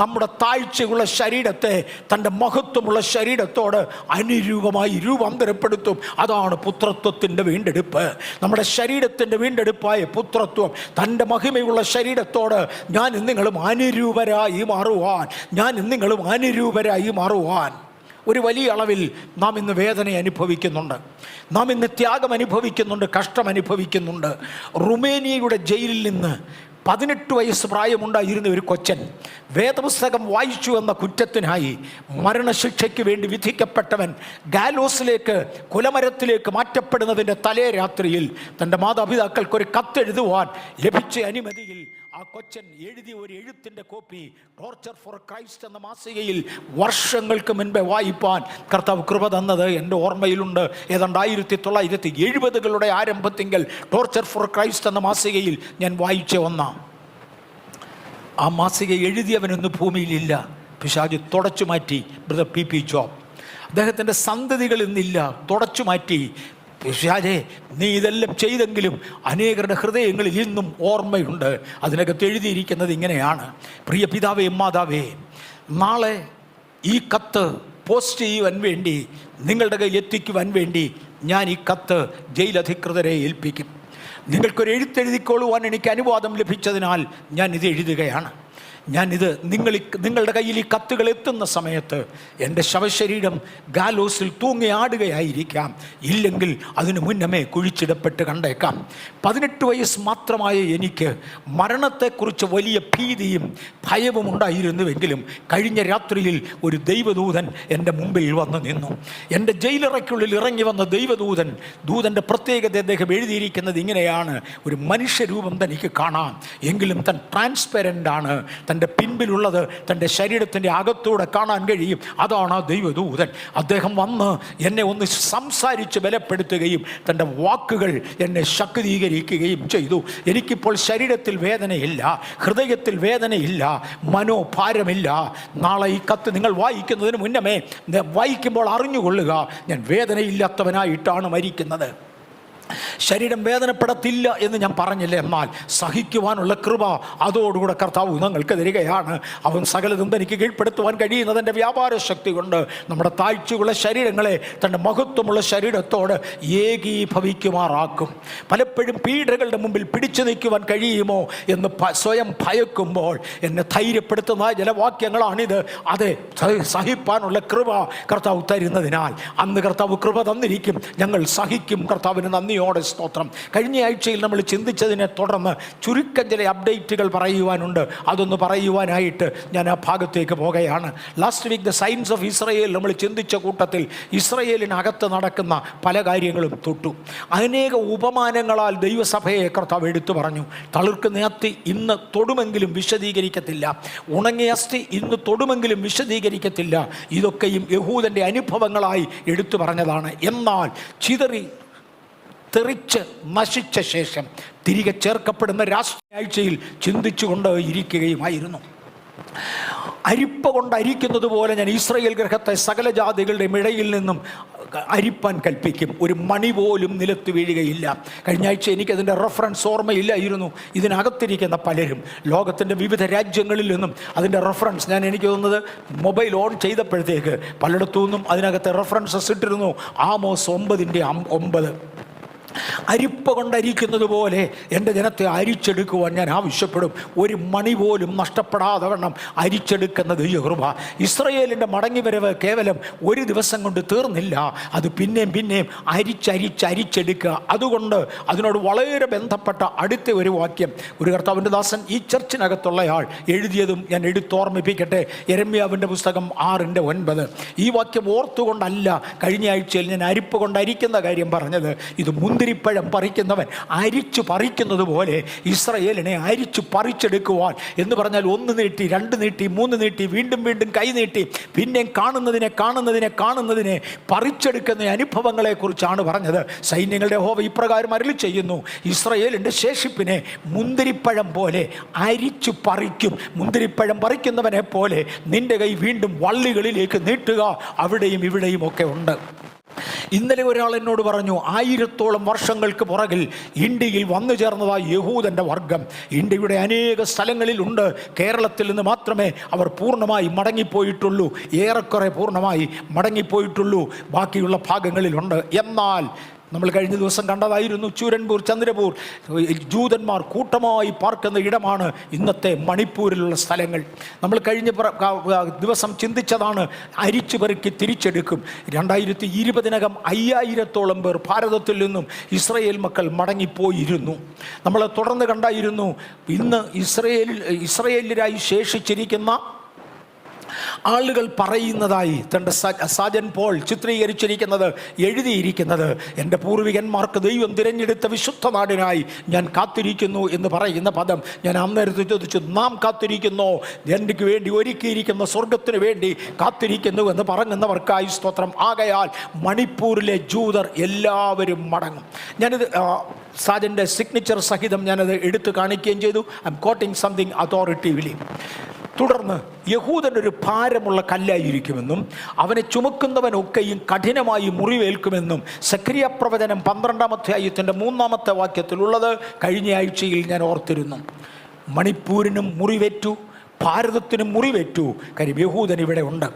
[SPEAKER 1] നമ്മുടെ താഴ്ചയുള്ള ശരീരത്തെ തൻ്റെ മഹത്വമുള്ള ശരീരത്തോട് അനുരൂപമായി രൂപാന്തരപ്പെടുത്തും. അതാണ് പുത്രത്വത്തിൻ്റെ വീണ്ടെടുപ്പ്. നമ്മുടെ ശരീരത്തിൻ്റെ വീണ്ടെടുപ്പായ പുത്രത്വം തൻ്റെ മഹിമയുള്ള ശരീരത്തോട് ഞാനും നിങ്ങളും അനുരൂപരായി മാറുവാൻ ഒരു വലിയ അളവിൽ നാം ഇന്ന് വേദന അനുഭവിക്കുന്നുണ്ട്. നാം ഇന്ന് ത്യാഗം അനുഭവിക്കുന്നുണ്ട്, കഷ്ടം അനുഭവിക്കുന്നുണ്ട്. റുമേനിയയുടെ ജയിലിൽ നിന്ന് 18 വയസ്സ് പ്രായമുണ്ടായിരുന്ന ഒരു കൊച്ചൻ വേദപുസ്തകം വായിച്ചു എന്ന കുറ്റത്തിനായി മരണശിക്ഷയ്ക്ക് വേണ്ടി വിധിക്കപ്പെട്ടവൻ ഗാലോസിലേക്ക്, കുലമരത്തിലേക്ക് മാറ്റപ്പെടുന്നതിൻ്റെ തലേ രാത്രിയിൽ തൻ്റെ മാതാപിതാക്കൾക്കൊരു കത്തെഴുതുവാൻ ലഭിച്ച അനുമതിയിൽ ആ കൊച്ചൻ എഴുതിയ ഒരു എഴുത്തിൻ്റെ കോപ്പി ടോർച്ചർ ഫോർ ക്രൈസ്റ്റ് എന്ന മാസികയിൽ വർഷങ്ങൾക്ക് മുൻപേ വായിപ്പാൻ കർത്താവ് കൃപ തന്നത് എൻ്റെ ഓർമ്മയിലുണ്ട്. ഏതാണ്ട് 1970-കളുടെ ആരംഭത്തിങ്കൽ ടോർച്ചർ ഫോർ ക്രൈസ്റ്റ് എന്ന മാസികയിൽ ഞാൻ വായിച്ച ഒന്നാണ്. ആ മാസിക എഴുതിയവനൊന്നും ഭൂമിയിലില്ല. പിശാച് തുടച്ചു മാറ്റി. ബ്രദർ പി ജോബ്, അദ്ദേഹത്തിൻ്റെ സന്തതികൾ ഇന്നില്ല, തുടച്ചു മാറ്റി. പിശാചേ, നീ ഇതെല്ലാം ചെയ്തെങ്കിലും അനേകരുടെ ഹൃദയങ്ങളിൽ ഇന്നും ഓർമ്മയുണ്ട്. അതിനകത്ത് എഴുതിയിരിക്കുന്നത് ഇങ്ങനെയാണ്: പ്രിയ പിതാവേ, മാതാവേ, നാളെ ഈ കത്ത് പോസ്റ്റ് ചെയ്യുവാൻ വേണ്ടി, നിങ്ങളുടെ കയ്യിൽ എത്തിക്കുവാൻ വേണ്ടി ഞാൻ ഈ കത്ത് ജയിലധികൃതരെ ഏൽപ്പിക്കും. നിങ്ങൾക്കൊരു എഴുത്തെഴുതിക്കൊള്ളുവാൻ എനിക്ക് അനുവാദം ലഭിച്ചതിനാൽ ഞാൻ ഇത് എഴുതുകയാണ്. ഞാനിത് നിങ്ങളുടെ കയ്യിൽ ഈ കത്തുകൾ എത്തുന്ന സമയത്ത് എൻ്റെ ശവശരീരം ഗാലോസിൽ തൂങ്ങിയാടുകയായിരിക്കാം, ഇല്ലെങ്കിൽ അതിനു മുന്നമേ കുഴിച്ചിടപ്പെട്ട് കണ്ടേക്കാം. 18 വയസ്സ് മാത്രമായ എനിക്ക് മരണത്തെക്കുറിച്ച് വലിയ ഭീതിയും ഭയവും ഉണ്ടായിരുന്നുവെങ്കിലും കഴിഞ്ഞ രാത്രിയിൽ ഒരു ദൈവദൂതൻ എൻ്റെ മുമ്പിൽ വന്നു നിന്നു. എൻ്റെ ജയിലറയ്ക്കുള്ളിൽ ഇറങ്ങി വന്ന ദൂതൻ്റെ പ്രത്യേകത അദ്ദേഹം എഴുതിയിരിക്കുന്നത് ഇങ്ങനെയാണ്: ഒരു മനുഷ്യരൂപം തനിക്ക് കാണാം, എങ്കിലും താൻ ട്രാൻസ്പെരൻ്റ് ആണ്. തൻ്റെ പിൻപിലുള്ളത് തൻ്റെ ശരീരത്തിൻ്റെ അകത്തൂടെ കാണാൻ കഴിയും. അതാണ് ആ ദൈവദൂതൻ. അദ്ദേഹം വന്ന് എന്നെ ഒന്ന് സംസാരിച്ച് ബലപ്പെടുത്തുകയും തൻ്റെ വാക്കുകൾ എന്നെ ശക്തീകരിക്കുകയും ചെയ്തു. എനിക്കിപ്പോൾ ശരീരത്തിൽ വേദനയില്ല, ഹൃദയത്തിൽ വേദനയില്ല, മനോഭാരമില്ല. നാളെ ഈ കത്ത് നിങ്ങൾ വായിക്കുന്നതിന് മുന്നമേ വായിക്കുമ്പോൾ അറിഞ്ഞുകൊള്ളുക, ഞാൻ വേദനയില്ലാത്തവനായിട്ടാണ് മരിക്കുന്നത്. ശരീരം വേദനപ്പെടത്തില്ല എന്ന് ഞാൻ പറഞ്ഞില്ല, എന്നാൽ സഹിക്കുവാനുള്ള കൃപ അതോടുകൂടെ കർത്താവ് നിങ്ങൾക്ക് തരികയാണ്. അവൻ സകലതും തനിക്ക് കീഴ്പ്പെടുത്തുവാൻ കഴിയുന്നതിൻ്റെ വ്യാപാര ശക്തി കൊണ്ട് നമ്മുടെ താഴ്ചയുള്ള ശരീരങ്ങളെ തൻ്റെ മഹത്വമുള്ള ശരീരത്തോട് ഏകീഭവിക്കുമാറാക്കും. പലപ്പോഴും പീഡകളുടെ മുമ്പിൽ പിടിച്ചു നിൽക്കുവാൻ കഴിയുമോ എന്ന് സ്വയം ഭയക്കുമ്പോൾ എന്നെ ധൈര്യപ്പെടുത്തുന്ന ചില വാക്യങ്ങളാണിത്. അതെ, സഹിപ്പാനുള്ള കൃപ കർത്താവ് തരുന്നതിനാൽ അന്ന് കർത്താവ് കൃപ തന്നിരിക്കും. ഞങ്ങൾ സഹിക്കും. കർത്താവിന് നന്ദിയോടെ സ്തോത്രം. കഴിഞ്ഞ ആഴ്ചയിൽ നമ്മൾ ചിന്തിച്ചതിനെ തുടർന്ന് ചുരുക്കം ചില അപ്ഡേറ്റുകൾ പറയുവാനുണ്ട്. അതൊന്ന് പറയുവാനായിട്ട് ഞാൻ ആ ഭാഗത്തേക്ക് പോകുകയാണ്. Last week the science of Israel നമ്മൾ ചിന്തിച്ച കൂട്ടത്തിൽ ഇസ്രയേലിനകത്ത് നടക്കുന്ന പല കാര്യങ്ങളും തൊട്ടു. അനേക ഉപമാനങ്ങളാൽ ദൈവസഭയെ കർത്താവ് എടുത്തു പറഞ്ഞു. തളിർക്കുന്ന അസ്ഥി ഇന്ന് തൊടുമെങ്കിലും വിശദീകരിക്കത്തില്ല, ഉണങ്ങിയ അസ്ഥി ഇന്ന് തൊടുമെങ്കിലും വിശദീകരിക്കത്തില്ല. ഇതൊക്കെയും യഹൂദൻ്റെ അനുഭവങ്ങളായി എടുത്തു പറഞ്ഞതാണ്. എന്നാൽ തെറിച്ച് നശിച്ച ശേഷം തിരികെ ചേർക്കപ്പെടുന്ന രാഷ്ട്രീയാഴ്ചയിൽ ചിന്തിച്ചുകൊണ്ട് ഇരിക്കുകയുമായിരുന്നു. അരിപ്പ കൊണ്ട് അരിക്കുന്നത് പോലെ ഞാൻ ഇസ്രായേൽ ഗൃഹത്തെ സകല ജാതികളുടെ ഇടയിൽ നിന്നും അരിപ്പാൻ കൽപ്പിക്കും, ഒരു മണി പോലും നിലത്ത് വീഴുകയില്ല. കഴിഞ്ഞ ആഴ്ച എനിക്കതിൻ്റെ റെഫറൻസ് ഓർമ്മയില്ലായിരുന്നു. ഇതിനകത്തിരിക്കുന്ന പലരും ലോകത്തിൻ്റെ വിവിധ രാജ്യങ്ങളിൽ നിന്നും അതിൻ്റെ റെഫറൻസ് എനിക്ക് തോന്നുന്നത് മൊബൈൽ ഓൺ ചെയ്തപ്പോഴത്തേക്ക് പലയിടത്തു നിന്നും അതിനകത്തെ റെഫറൻസസ് ഇട്ടിരുന്നു. ആമോസ് 9:9. അരിപ്പ കൊണ്ടരിക്കുന്നത് പോലെ എൻ്റെ ജനത്തെ അരിച്ചെടുക്കുവാൻ ഞാൻ ആവശ്യപ്പെടും. ഒരു മണി പോലും നഷ്ടപ്പെടാതെ വണ്ണം അരിച്ചെടുക്കുന്ന ദൈവകൃപ. ഇസ്രയേലിൻ്റെ മടങ്ങിവരവ് കേവലം ഒരു ദിവസം കൊണ്ട് തീർന്നില്ല, അത് പിന്നെയും അരിച്ചെടുക്കുക. അതുകൊണ്ട് അതിനോട് വളരെ ബന്ധപ്പെട്ട അടുത്ത ഒരു വാക്യം ഒരു കർത്താവിൻ്റെ ദാസൻ ഈ ചർച്ചിനകത്തുള്ളയാൾ എഴുതിയതും ഞാൻ എടുത്തോർമ്മിപ്പിക്കട്ടെ. യെരമ്യാവിൻ്റെ പുസ്തകം 6:9. ഈ വാക്യം ഓർത്തുകൊണ്ടല്ല കഴിഞ്ഞ ആഴ്ചയിൽ ഞാൻ അരിപ്പ കൊണ്ട് അരിക്കുന്ന കാര്യം പറഞ്ഞത്. ഇത് മുന്തിരിപ്പഴം പറിക്കുന്നവൻ അരിച്ചു പറിക്കുന്നത് പോലെ ഇസ്രയേലിനെ അരിച്ചു പറിച്ചെടുക്കുവാൻ എന്ന് പറഞ്ഞാൽ 1 നീട്ടി 2 നീട്ടി 3 നീട്ടി വീണ്ടും കൈ നീട്ടി പിന്നെ കാണുന്നതിനെ പറിച്ചെടുക്കുന്ന അനുഭവങ്ങളെ കുറിച്ചാണ് പറഞ്ഞത്. സൈന്യങ്ങളുടെ യഹോവ ഇപ്രകാരം അരുളി ചെയ്യുന്നു: ഇസ്രയേലിൻ്റെ ശേഷിപ്പിനെ മുന്തിരിപ്പഴം പോലെ അരിച്ചു പറിക്കും. മുന്തിരിപ്പഴം പറിക്കുന്നവനെ പോലെ നിന്റെ കൈ വീണ്ടും വള്ളികളിലേക്ക് നീട്ടുക. അവിടെയും ഇവിടെയും ഒക്കെ ഉണ്ട്. ഇന്നലെ ഒരാൾ എന്നോട് പറഞ്ഞു, 1000ഓളം വർഷങ്ങൾക്ക് പുറകിൽ ഇന്ത്യയിൽ വന്നു ചേർന്നതായി യഹൂദൻ്റെ വർഗം ഇന്ത്യയുടെ അനേക സ്ഥലങ്ങളിലുണ്ട്. കേരളത്തിൽ നിന്ന് മാത്രമേ അവർ പൂർണ്ണമായി മടങ്ങിപ്പോയിട്ടുള്ളൂ, ഏറെക്കുറെ പൂർണ്ണമായി മടങ്ങിപ്പോയിട്ടുള്ളൂ. ബാക്കിയുള്ള ഭാഗങ്ങളിലുണ്ട്. എന്നാൽ നമ്മൾ കഴിഞ്ഞ ദിവസം കണ്ടതായിരുന്നു ചൂരൻപൂർ, ചന്ദ്രപൂർ ജൂതന്മാർ കൂട്ടമായി പാർക്കുന്ന ഇടമാണ് ഇന്നത്തെ മണിപ്പൂരിലുള്ള സ്ഥലങ്ങൾ. നമ്മൾ കഴിഞ്ഞ ദിവസം ചിന്തിച്ചതാണ്, അരിച്ചു പെറുക്കി തിരിച്ചെടുക്കും. 2020 5000ഓളം പേർ ഭാരതത്തിൽ നിന്നും ഇസ്രയേൽ മക്കൾ മടങ്ങിപ്പോയിരുന്നു. നമ്മൾ തുടർന്ന് കണ്ടായിരുന്നു ഇന്ന് ഇസ്രയേലിലായി ശേഷിച്ചിരിക്കുന്ന ആളുകൾ പറയുന്നതായി തൻ്റെ സാജൻ പോൾ ചിത്രീകരിച്ചിരിക്കുന്നത്, എഴുതിയിരിക്കുന്നത്, എൻ്റെ പൂർവികന്മാർക്ക് ദൈവം തിരഞ്ഞെടുത്ത വിശുദ്ധ നാടിനായി ഞാൻ കാത്തിരിക്കുന്നു എന്ന് പറയുന്ന പദം ഞാൻ അന്നേരത്ത് ചോദിച്ചു, നാം കാത്തിരിക്കുന്നോ? എനിക്ക് വേണ്ടി ഒരുക്കിയിരിക്കുന്ന സ്വർഗത്തിന് വേണ്ടി കാത്തിരിക്കുന്നു എന്ന് പറയുന്നവർക്കായി സ്തോത്രം. ആകയാൽ മണിപ്പൂരിലെ ജൂതർ എല്ലാവരും മടങ്ങും. ഞാനിത് സാജൻ്റെ സിഗ്നേച്ചർ സഹിതം ഞാനത് എടുത്തു കാണിക്കുകയും ചെയ്തു. I am quoting something authoritatively. തുടർന്ന് യഹൂദനൊരു ഭാരമുള്ള കല്ലായിരിക്കുമെന്നും അവനെ ചുമക്കുന്നവനൊക്കെയും കഠിനമായി മുറിവേൽക്കുമെന്നും സക്രിയ പ്രവചനം 12-ാം അധ്യായത്തിൻ്റെ 3-ാമത്തെ വാക്യത്തിലുള്ളത് കഴിഞ്ഞ ആഴ്ചയിൽ ഞാൻ ഓർത്തിരുന്നു. മണിപ്പൂരിനും മുറിവേറ്റു, ഭാരതത്തിന് മുറിവേറ്റു. കാര്യം യഹൂദൻ ഇവിടെ ഉണ്ട്.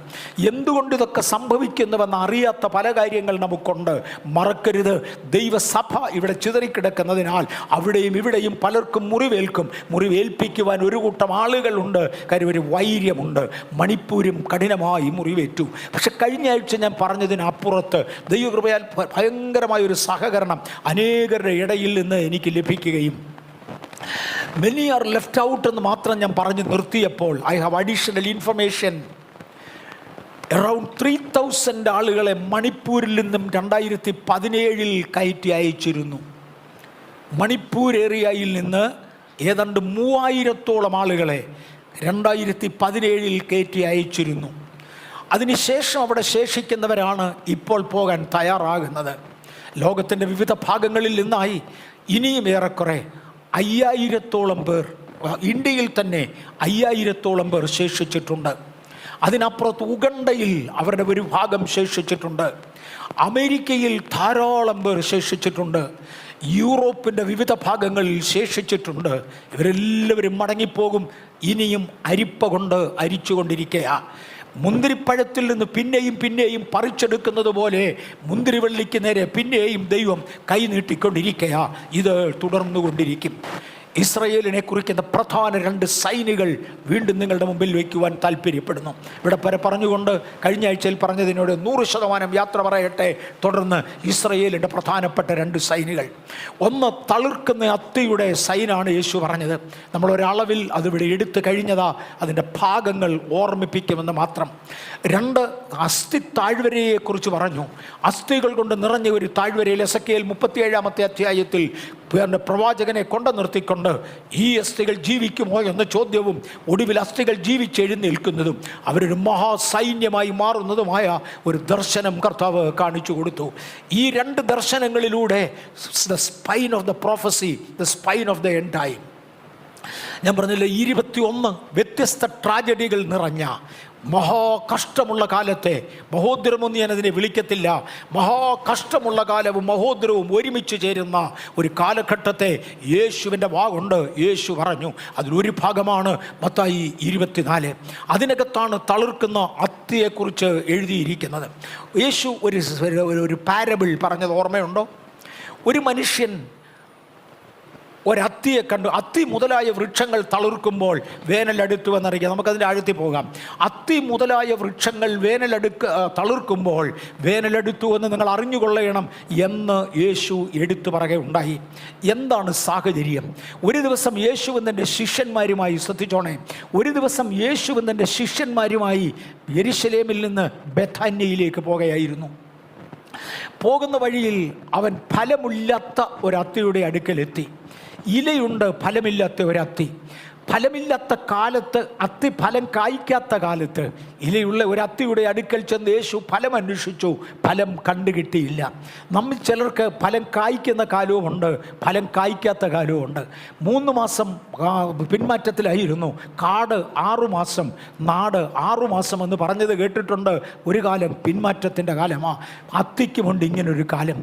[SPEAKER 1] എന്തുകൊണ്ട് ഇതൊക്കെ സംഭവിക്കുന്നുവെന്ന് അറിയാത്ത പല കാര്യങ്ങൾ നമുക്കുണ്ട്. മറക്കരുത്, ദൈവസഭ ഇവിടെ ചിതറിക്കിടക്കുന്നതിനാൽ അവിടെയും ഇവിടെയും പലർക്കും മുറിവേൽക്കും. മുറിവേൽപ്പിക്കുവാൻ ഒരു കൂട്ടം ആളുകളുണ്ട്. കാര്യം ഒരു വൈര്യമുണ്ട്. മണിപ്പൂരും കഠിനമായി മുറിവേറ്റു. പക്ഷെ കഴിഞ്ഞ ആഴ്ച ഞാൻ പറഞ്ഞതിനപ്പുറത്ത് ദൈവകൃപയാൽ ഭയങ്കരമായൊരു സഹകരണം അനേകരുടെ ഇടയിൽ നിന്ന് എനിക്ക് ലഭിക്കുകയും മെനി ആർ ലെഫ്റ്റ് ഔട്ട് എന്ന് മാത്രം ഞാൻ പറഞ്ഞു നിർത്തിയപ്പോൾ I have additional information. Around 3000 ആളുകളെ മണിപ്പൂരിൽ നിന്നും 2017 കയറ്റി അയച്ചിരുന്നു. മണിപ്പൂർ ഏരിയയിൽ നിന്ന് ഏതാണ്ട് 3000-ഓളം ആളുകളെ 2017 കയറ്റി അയച്ചിരുന്നു. അതിനുശേഷം അവിടെ ശേഷിക്കുന്നവരാണ് ഇപ്പോൾ പോകാൻ തയ്യാറാകുന്നത്. ലോകത്തിൻ്റെ വിവിധ ഭാഗങ്ങളിൽ നിന്നായി ഇനിയും ഏറെക്കുറെ 5000-ഓളം പേർ, ഇന്ത്യയിൽ തന്നെ 5000-ഓളം പേർ ശേഷിച്ചിട്ടുണ്ട്. അതിനപ്പുറത്ത് ഉഗണ്ടയിൽ അവരുടെ ഒരു ഭാഗം ശേഷിച്ചിട്ടുണ്ട്. അമേരിക്കയിൽ ധാരാളം പേർ ശേഷിച്ചിട്ടുണ്ട്. യൂറോപ്പിൻ്റെ വിവിധ ഭാഗങ്ങളിൽ ശേഷിച്ചിട്ടുണ്ട്. ഇവരെല്ലാവരും മടങ്ങിപ്പോകും. ഇനിയും അരിപ്പ കൊണ്ട് അരിച്ചുകൊണ്ടിരിക്കുക. മുന്തിരിപ്പഴത്തിൽ നിന്ന് പിന്നെയും പിന്നെയും പറിച്ചെടുക്കുന്നത് പോലെ മുന്തിരിവള്ളിക്ക് നേരെ പിന്നെയും ദൈവം കൈ നീട്ടിക്കൊണ്ടിരിക്കുക. ഇത് തുടർന്നുകൊണ്ടിരിക്കും. ഇസ്രയേലിനെ കുറിക്കുന്ന പ്രധാന 2 സൈനുകൾ വീണ്ടും നിങ്ങളുടെ മുമ്പിൽ വയ്ക്കുവാൻ താല്പര്യപ്പെടുന്നു. ഇവിടെ പറഞ്ഞുകൊണ്ട് കഴിഞ്ഞ ആഴ്ചയിൽ പറഞ്ഞതിനോട് 100% യാത്ര പറയട്ടെ. തുടർന്ന് ഇസ്രയേലിൻ്റെ പ്രധാനപ്പെട്ട 2 സൈനുകൾ. ഒന്ന്, തളിർക്കുന്ന അത്തിയുടെ സൈനാണ് യേശു പറഞ്ഞത്. നമ്മളൊരളവിൽ അതിവിടെ എടുത്തു കഴിഞ്ഞതാ, അതിൻ്റെ ഭാഗങ്ങൾ ഓർമ്മിപ്പിക്കുമെന്ന് മാത്രം. 2, അസ്ഥി താഴ്വരയെക്കുറിച്ച് പറഞ്ഞു. അസ്ഥികൾ കൊണ്ട് നിറഞ്ഞ ഒരു താഴ്വരയിൽ എസെക്കിയേൽ 37-ാമത്തെ അധ്യായത്തിൽ പ്രവാചകനെ കൊണ്ടു നിർത്തിക്കൊണ്ട് ഈ അസ്ഥികൾ ജീവിക്കുമോ എന്ന ചോദ്യവും ഒടുവിൽ അസ്ഥികൾ ജീവിച്ചെഴുന്നേൽക്കുന്നതും അവരൊരു മഹാസൈന്യമായി മാറുന്നതുമായ ഒരു ദർശനം കർത്താവ് കാണിച്ചു കൊടുത്തു. ഈ 2 ദർശനങ്ങളിലൂടെ the spine of the prophecy, the spine of the end time. ഞാൻ പറഞ്ഞില്ല, 21 വ്യത്യസ്ത ട്രാജഡികൾ നിറഞ്ഞ മഹാകഷ്ടമുള്ള കാലത്തെ, മഹോദരമൊന്നും ഞാനതിനെ വിളിക്കത്തില്ല, മഹാകഷ്ടമുള്ള കാലവും മഹോദരവും ഒരുമിച്ച് ചേരുന്ന ഒരു കാലഘട്ടത്തെ യേശുവിൻ്റെ വാഗുണ്ട് യേശു പറഞ്ഞു. അതിലൊരു ഭാഗമാണ് മത്തായി 24. അതിനകത്താണ് തളിർക്കുന്ന അത്തിയെക്കുറിച്ച് എഴുതിയിരിക്കുന്നത്. യേശു ഒരു പാരബിൾ പറഞ്ഞത് ഓർമ്മയുണ്ടോ? ഒരു മനുഷ്യൻ ഒരത്തിയെ കണ്ടു. അത്തി മുതലായ വൃക്ഷങ്ങൾ തളിർക്കുമ്പോൾ വേനലടുത്തു എന്നറിയാം. നമുക്കതിൻ്റെ ആഴത്തിൽ പോകാം. അത്തി മുതലായ വൃക്ഷങ്ങൾ തളിർക്കുമ്പോൾ വേനലടുത്തു എന്ന് നിങ്ങൾ അറിഞ്ഞുകൊള്ളണം എന്ന് യെശു എടുത്തു പറയുകയുണ്ടായി. എന്താണ് സാഹചര്യം? ഒരു ദിവസം യേശു തൻ്റെ ശിഷ്യന്മാരുമായി, ശ്രദ്ധിച്ചോണേ, ഒരു ദിവസം യേശു തൻ്റെ ശിഷ്യന്മാരുമായി യെരുശലേമിൽ നിന്ന് ബെഥാന്യയിലേക്ക് പോകുകയായിരുന്നു. പോകുന്ന വഴിയിൽ അവൻ ഫലമില്ലാത്ത ഒരത്തിയുടെ അടുക്കലെത്തി. ഇലയുണ്ട്, ഫലമില്ലാത്ത ഒരത്തി. ഫലമില്ലാത്ത കാലത്ത്, അത്തി ഫലം കായ്ക്കാത്ത കാലത്ത് ഇലയുള്ള ഒരത്തിയുടെ അടുക്കൽ ചെന്ന് യേശു ഫലം അന്വേഷിച്ചു. ഫലം കണ്ടുകിട്ടിയില്ല. നമ്മൾ ചിലർക്ക് ഫലം കായ്ക്കുന്ന കാലവുമുണ്ട്, ഫലം കായ്ക്കാത്ത കാലവുമുണ്ട്. 3 മാസം പിന്മാറ്റത്തിലായിരുന്നു. കാട് 6 മാസം, നാട് 6 മാസം എന്ന് പറഞ്ഞത് കേട്ടിട്ടുണ്ട്. ഒരു കാലം പിന്മാറ്റത്തിൻ്റെ കാലമാണ്. അത്തിക്കുമുണ്ട് ഇങ്ങനൊരു കാലം.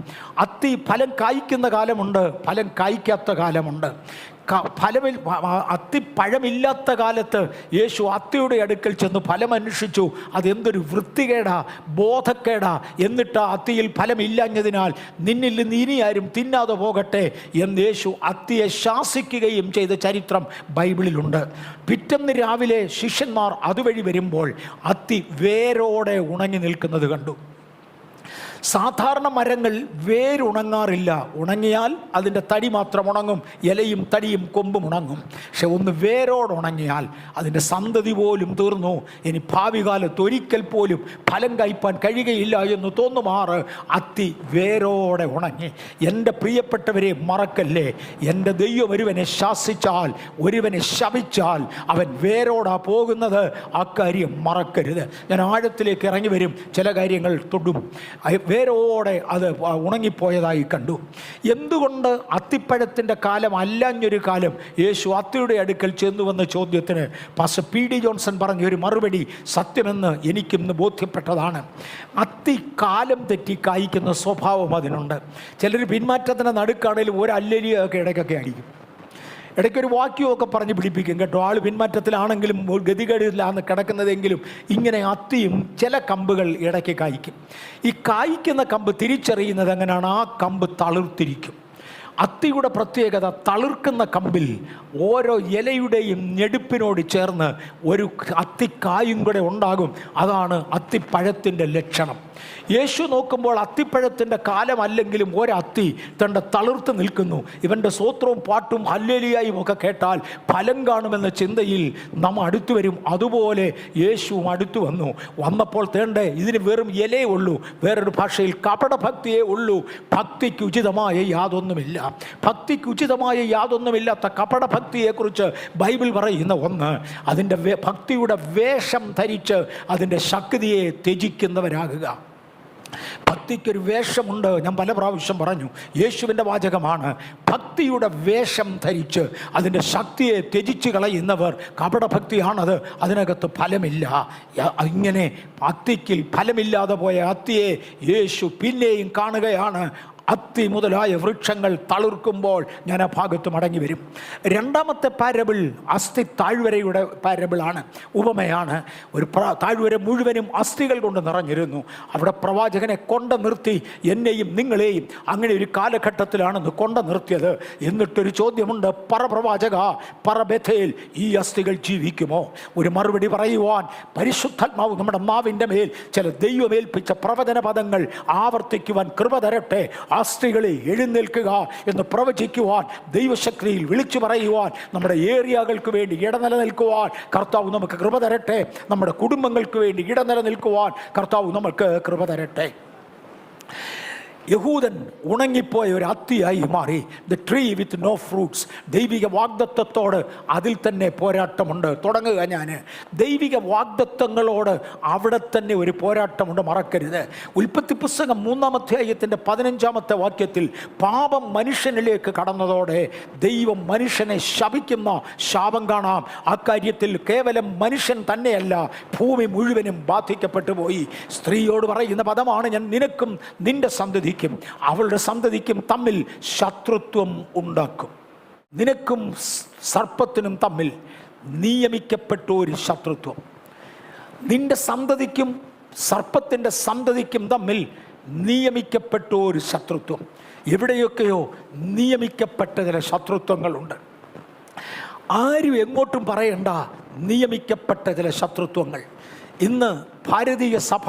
[SPEAKER 1] അത്തി ഫലം കായ്ക്കുന്ന കാലമുണ്ട്, ഫലം കായ്ക്കാത്ത കാലമുണ്ട്. അത്തി പഴമില്ലാത്ത കാലത്ത് യേശു അത്തിയുടെ അടുക്കൽ ചെന്ന് ഫലം അന്വേഷിച്ചു. അതെന്തൊരു വൃത്തികേടാ, ബോധക്കേടാ. എന്നിട്ട് അത്തിയിൽ ഫലമില്ലാഞ്ഞതിനാൽ നിന്നിൽ നിന്ന് ഇനി ആരും തിന്നാതെ പോകട്ടെ എന്ന് യേശു അത്തിയെ ശാസിക്കുകയും ചെയ്ത ചരിത്രം ബൈബിളിലുണ്ട്. പിറ്റേന്ന് രാവിലെ ശിഷ്യന്മാർ അതുവഴി വരുമ്പോൾ അത്തി വേരോടെ ഉണങ്ങി നിൽക്കുന്നത് കണ്ടു. സാധാരണ മരങ്ങൾ വേരുണങ്ങാറില്ല. ഉണങ്ങിയാൽ അതിൻ്റെ തടി മാത്രം ഉണങ്ങും, ഇലയും തടിയും കൊമ്പും ഉണങ്ങും. പക്ഷെ ഒന്ന് വേരോട് ഉണങ്ങിയാൽ അതിൻ്റെ സന്തതി പോലും തീർന്നു. ഇനി ഭാവി കാലത്ത് ഒരിക്കൽ പോലും ഫലം കായ്പാൻ കഴിയുകയില്ല എന്ന് തോന്നുമാറ് അത്തി വേരോടെ ഉണങ്ങി. എൻ്റെ പ്രിയപ്പെട്ടവരെ, മറക്കല്ലേ, എൻ്റെ ദൈവം ഒരുവനെ ശാസിച്ചാൽ, ഒരുവനെ ശപിച്ചാൽ അവൻ വേരോടാ പോകുന്നത്. അക്കാര്യം മറക്കരുത്. ഞാൻ ആഴത്തിലേക്ക് ഇറങ്ങി വരും, ചില കാര്യങ്ങൾ തൊടും. വേരോടെ അത് ഉണങ്ങിപ്പോയതായി കണ്ടു. എന്തുകൊണ്ട് അത്തിപ്പഴത്തിൻ്റെ കാലം അല്ലാഞ്ഞൊരു കാലം യേശു അത്തിയുടെ അടുക്കൽ ചെന്നുവെന്ന ചോദ്യത്തിന് പാസ്റ്റർ P.D. ജോൺസൺ പറഞ്ഞൊരു മറുപടി സത്യമെന്ന് എനിക്കിന്ന് ബോധ്യപ്പെട്ടതാണ്. അത്തി കാലം തെറ്റി കായ്ക്കുന്ന സ്വഭാവം അതിനുണ്ട്. ചിലർ പിന്മാറ്റത്തിൻ്റെ നടുക്കാണേലും ഒരു അല്ലരിയൊക്കെ ഇടയ്ക്കൊക്കെ അടിക്കും. ഇടയ്ക്കൊരു വാക്യമൊക്കെ പറഞ്ഞ് പിടിപ്പിക്കും കേട്ടോ. ആൾ പിന്മാറ്റത്തിലാണെങ്കിലും ഗതികേടിലാണ് കിടക്കുന്നതെങ്കിലും ഇങ്ങനെ അത്തിയും ചില കമ്പുകൾ ഇടയ്ക്ക് കായ്ക്കും. ഈ കായ്ക്കുന്ന കമ്പ് തിരിച്ചറിയുന്നത് എങ്ങനെയാണ്? ആ കമ്പ് തളിർത്തിരിക്കും. അത്തിയുടെ പ്രത്യേകത, തളിർക്കുന്ന കമ്പിൽ ഓരോ ഇലയുടെയും ഞെടുപ്പിനോട് ചേർന്ന് ഒരു അത്തിക്കായും കൂടെ ഉണ്ടാകും. അതാണ് അത്തിപ്പഴത്തിൻ്റെ ലക്ഷണം. യേശു നോക്കുമ്പോൾ അത്തിപ്പഴത്തിൻ്റെ കാലമല്ലെങ്കിലും ഒരത്തി തൻ്റെ തളിർത്ത് നിൽക്കുന്നു. ഇവൻ്റെ സ്തോത്രവും പാട്ടും ഹല്ലേലൂയയും ഒക്കെ കേട്ടാൽ ഫലം കാണുമെന്ന ചിന്തയിൽ നാം അടുത്തു വരും. അതുപോലെ യേശുവും അടുത്തു വന്നപ്പോൾ തേണ്ടേ ഇതിന് വെറും ഇലയേ ഉള്ളൂ, വേറൊരു ഭാഷയിൽ കപടഭക്തിയേ ഉള്ളൂ. ഭക്തിക്ക് ഉചിതമായ യാതൊന്നുമില്ല. ഭക്തിക്ക് ഉചിതമായ യാതൊന്നുമില്ലാത്ത കപടഭക്തിയെക്കുറിച്ച് ബൈബിൾ പറയുന്ന ഒന്ന്, അതിൻ്റെ ഭക്തിയുടെ വേഷം ധരിച്ച് അതിൻ്റെ ശക്തിയെ ത്യജിക്കുന്നവരാകുക. ഭക്തിക്കൊരു വേഷമുണ്ട്. ഞാൻ പല പ്രാവശ്യം പറഞ്ഞു, യേശുവിൻ്റെ വാചകമാണ്. ഭക്തിയുടെ വേഷം ധരിച്ച് അതിൻ്റെ ശക്തിയെ ത്യജിച്ച് കളയുന്നവർ കപടഭക്തിയാണത്. അതിനകത്ത് ഫലമില്ല. ഇങ്ങനെ ഭക്തിക്ക് ഫലമില്ലാതെ പോയ അത്തിയെ യേശു പിന്നെയും കാണുകയാണ്. അത്തി മുതലായ വൃക്ഷങ്ങൾ തളിർക്കുമ്പോൾ ഞാൻ ആ ഭാഗത്ത് മടങ്ങി വരും. രണ്ടാമത്തെ പാരബിൾ അസ്ഥി താഴ്വരയുടെ പാരബിളാണ്, ഉപമയാണ്. ഒരു താഴ്വര മുഴുവനും അസ്ഥികൾ കൊണ്ട് നിറഞ്ഞിരുന്നു. അവിടെ പ്രവാചകനെ കൊണ്ട നിർത്തി, എന്നെയും നിങ്ങളെയും അങ്ങനെ ഒരു കാലഘട്ടത്തിലാണെന്ന് കൊണ്ട നിർത്തിയത്. എന്നിട്ടൊരു ചോദ്യമുണ്ട്, പ്രവാചക, ബേഥേൽ, ഈ അസ്ഥികൾ ജീവിക്കുമോ? ഒരു മറുപടി പറയുവാൻ പരിശുദ്ധാത്മാവ് നമ്മുടെ നാവിൻ്റെ മേൽ ചില ദൈവമേൽപ്പിച്ച പ്രവചന പദങ്ങൾ ആവർത്തിക്കുവാൻ കൃപ തരട്ടെ. അസ്ഥികളെ എഴുന്നേൽക്കുക എന്ന് പ്രവചിക്കുവാൻ, ദൈവശക്തിയിൽ വിളിച്ചു പറയുവാൻ, നമ്മുടെ ഏരിയകൾക്ക് വേണ്ടി ഇടനിലനിൽക്കുവാൻ കർത്താവ് നമുക്ക് കൃപ തരട്ടെ. നമ്മുടെ കുടുംബങ്ങൾക്ക് വേണ്ടി ഇടനിലനിൽക്കുവാൻ കർത്താവ് നമുക്ക് കൃപ തരട്ടെ. യഹൂദൻ ഉണങ്ങിപ്പോയ ഒരു അത്തിയായി മാറി. The tree with no fruits. ദൈവിക വാഗ്ദത്തത്തോട് അതിൽ തന്നെ പോരാട്ടമുണ്ട്. തുടങ്ങുക ഞാൻ. ദൈവിക വാഗ്ദത്തങ്ങളോട് അവിടെ തന്നെ ഒരു പോരാട്ടമുണ്ട്, മറക്കരുത്. ഉൽപ്പത്തി പുസ്തകം 3-ാം അധ്യായത്തിൻ്റെ 15-ാമത്തെ വാക്യത്തിൽ പാപം മനുഷ്യനിലേക്ക് കടന്നതോടെ ദൈവം മനുഷ്യനെ ശപിക്കുന്ന ശാപം കാണാം. അക്കാര്യത്തിൽ കേവലം മനുഷ്യൻ തന്നെയല്ല, ഭൂമി മുഴുവനും ബാധിക്കപ്പെട്ടു പോയി. സ്ത്രീയോട് പറയുന്ന പദമാണ്, ഞാൻ നിനക്കും നിന്റെ സന്തതിക്കും അവളുടെ സന്തതിക്കും തമ്മിൽ ശത്രുത്വം ഉണ്ടാക്കും. നിനക്കും സർപ്പത്തിനും തമ്മിൽ നിയമിക്കപ്പെട്ട ഒരു ശത്രുത്വം. നിന്റെ സന്തതിക്കും സർപ്പത്തിൻ്റെ സന്തതിക്കും തമ്മിൽ നിയമിക്കപ്പെട്ട ഒരു ശത്രുത്വം. എവിടെയൊക്കെയോ നിയമിക്കപ്പെട്ട ചില ശത്രുത്വങ്ങളുണ്ട്. ആരും എങ്ങോട്ടും പറയണ്ട, നിയമിക്കപ്പെട്ട ചില ശത്രുത്വങ്ങൾ. ഇന്ന് ഭാരതീയ സഭ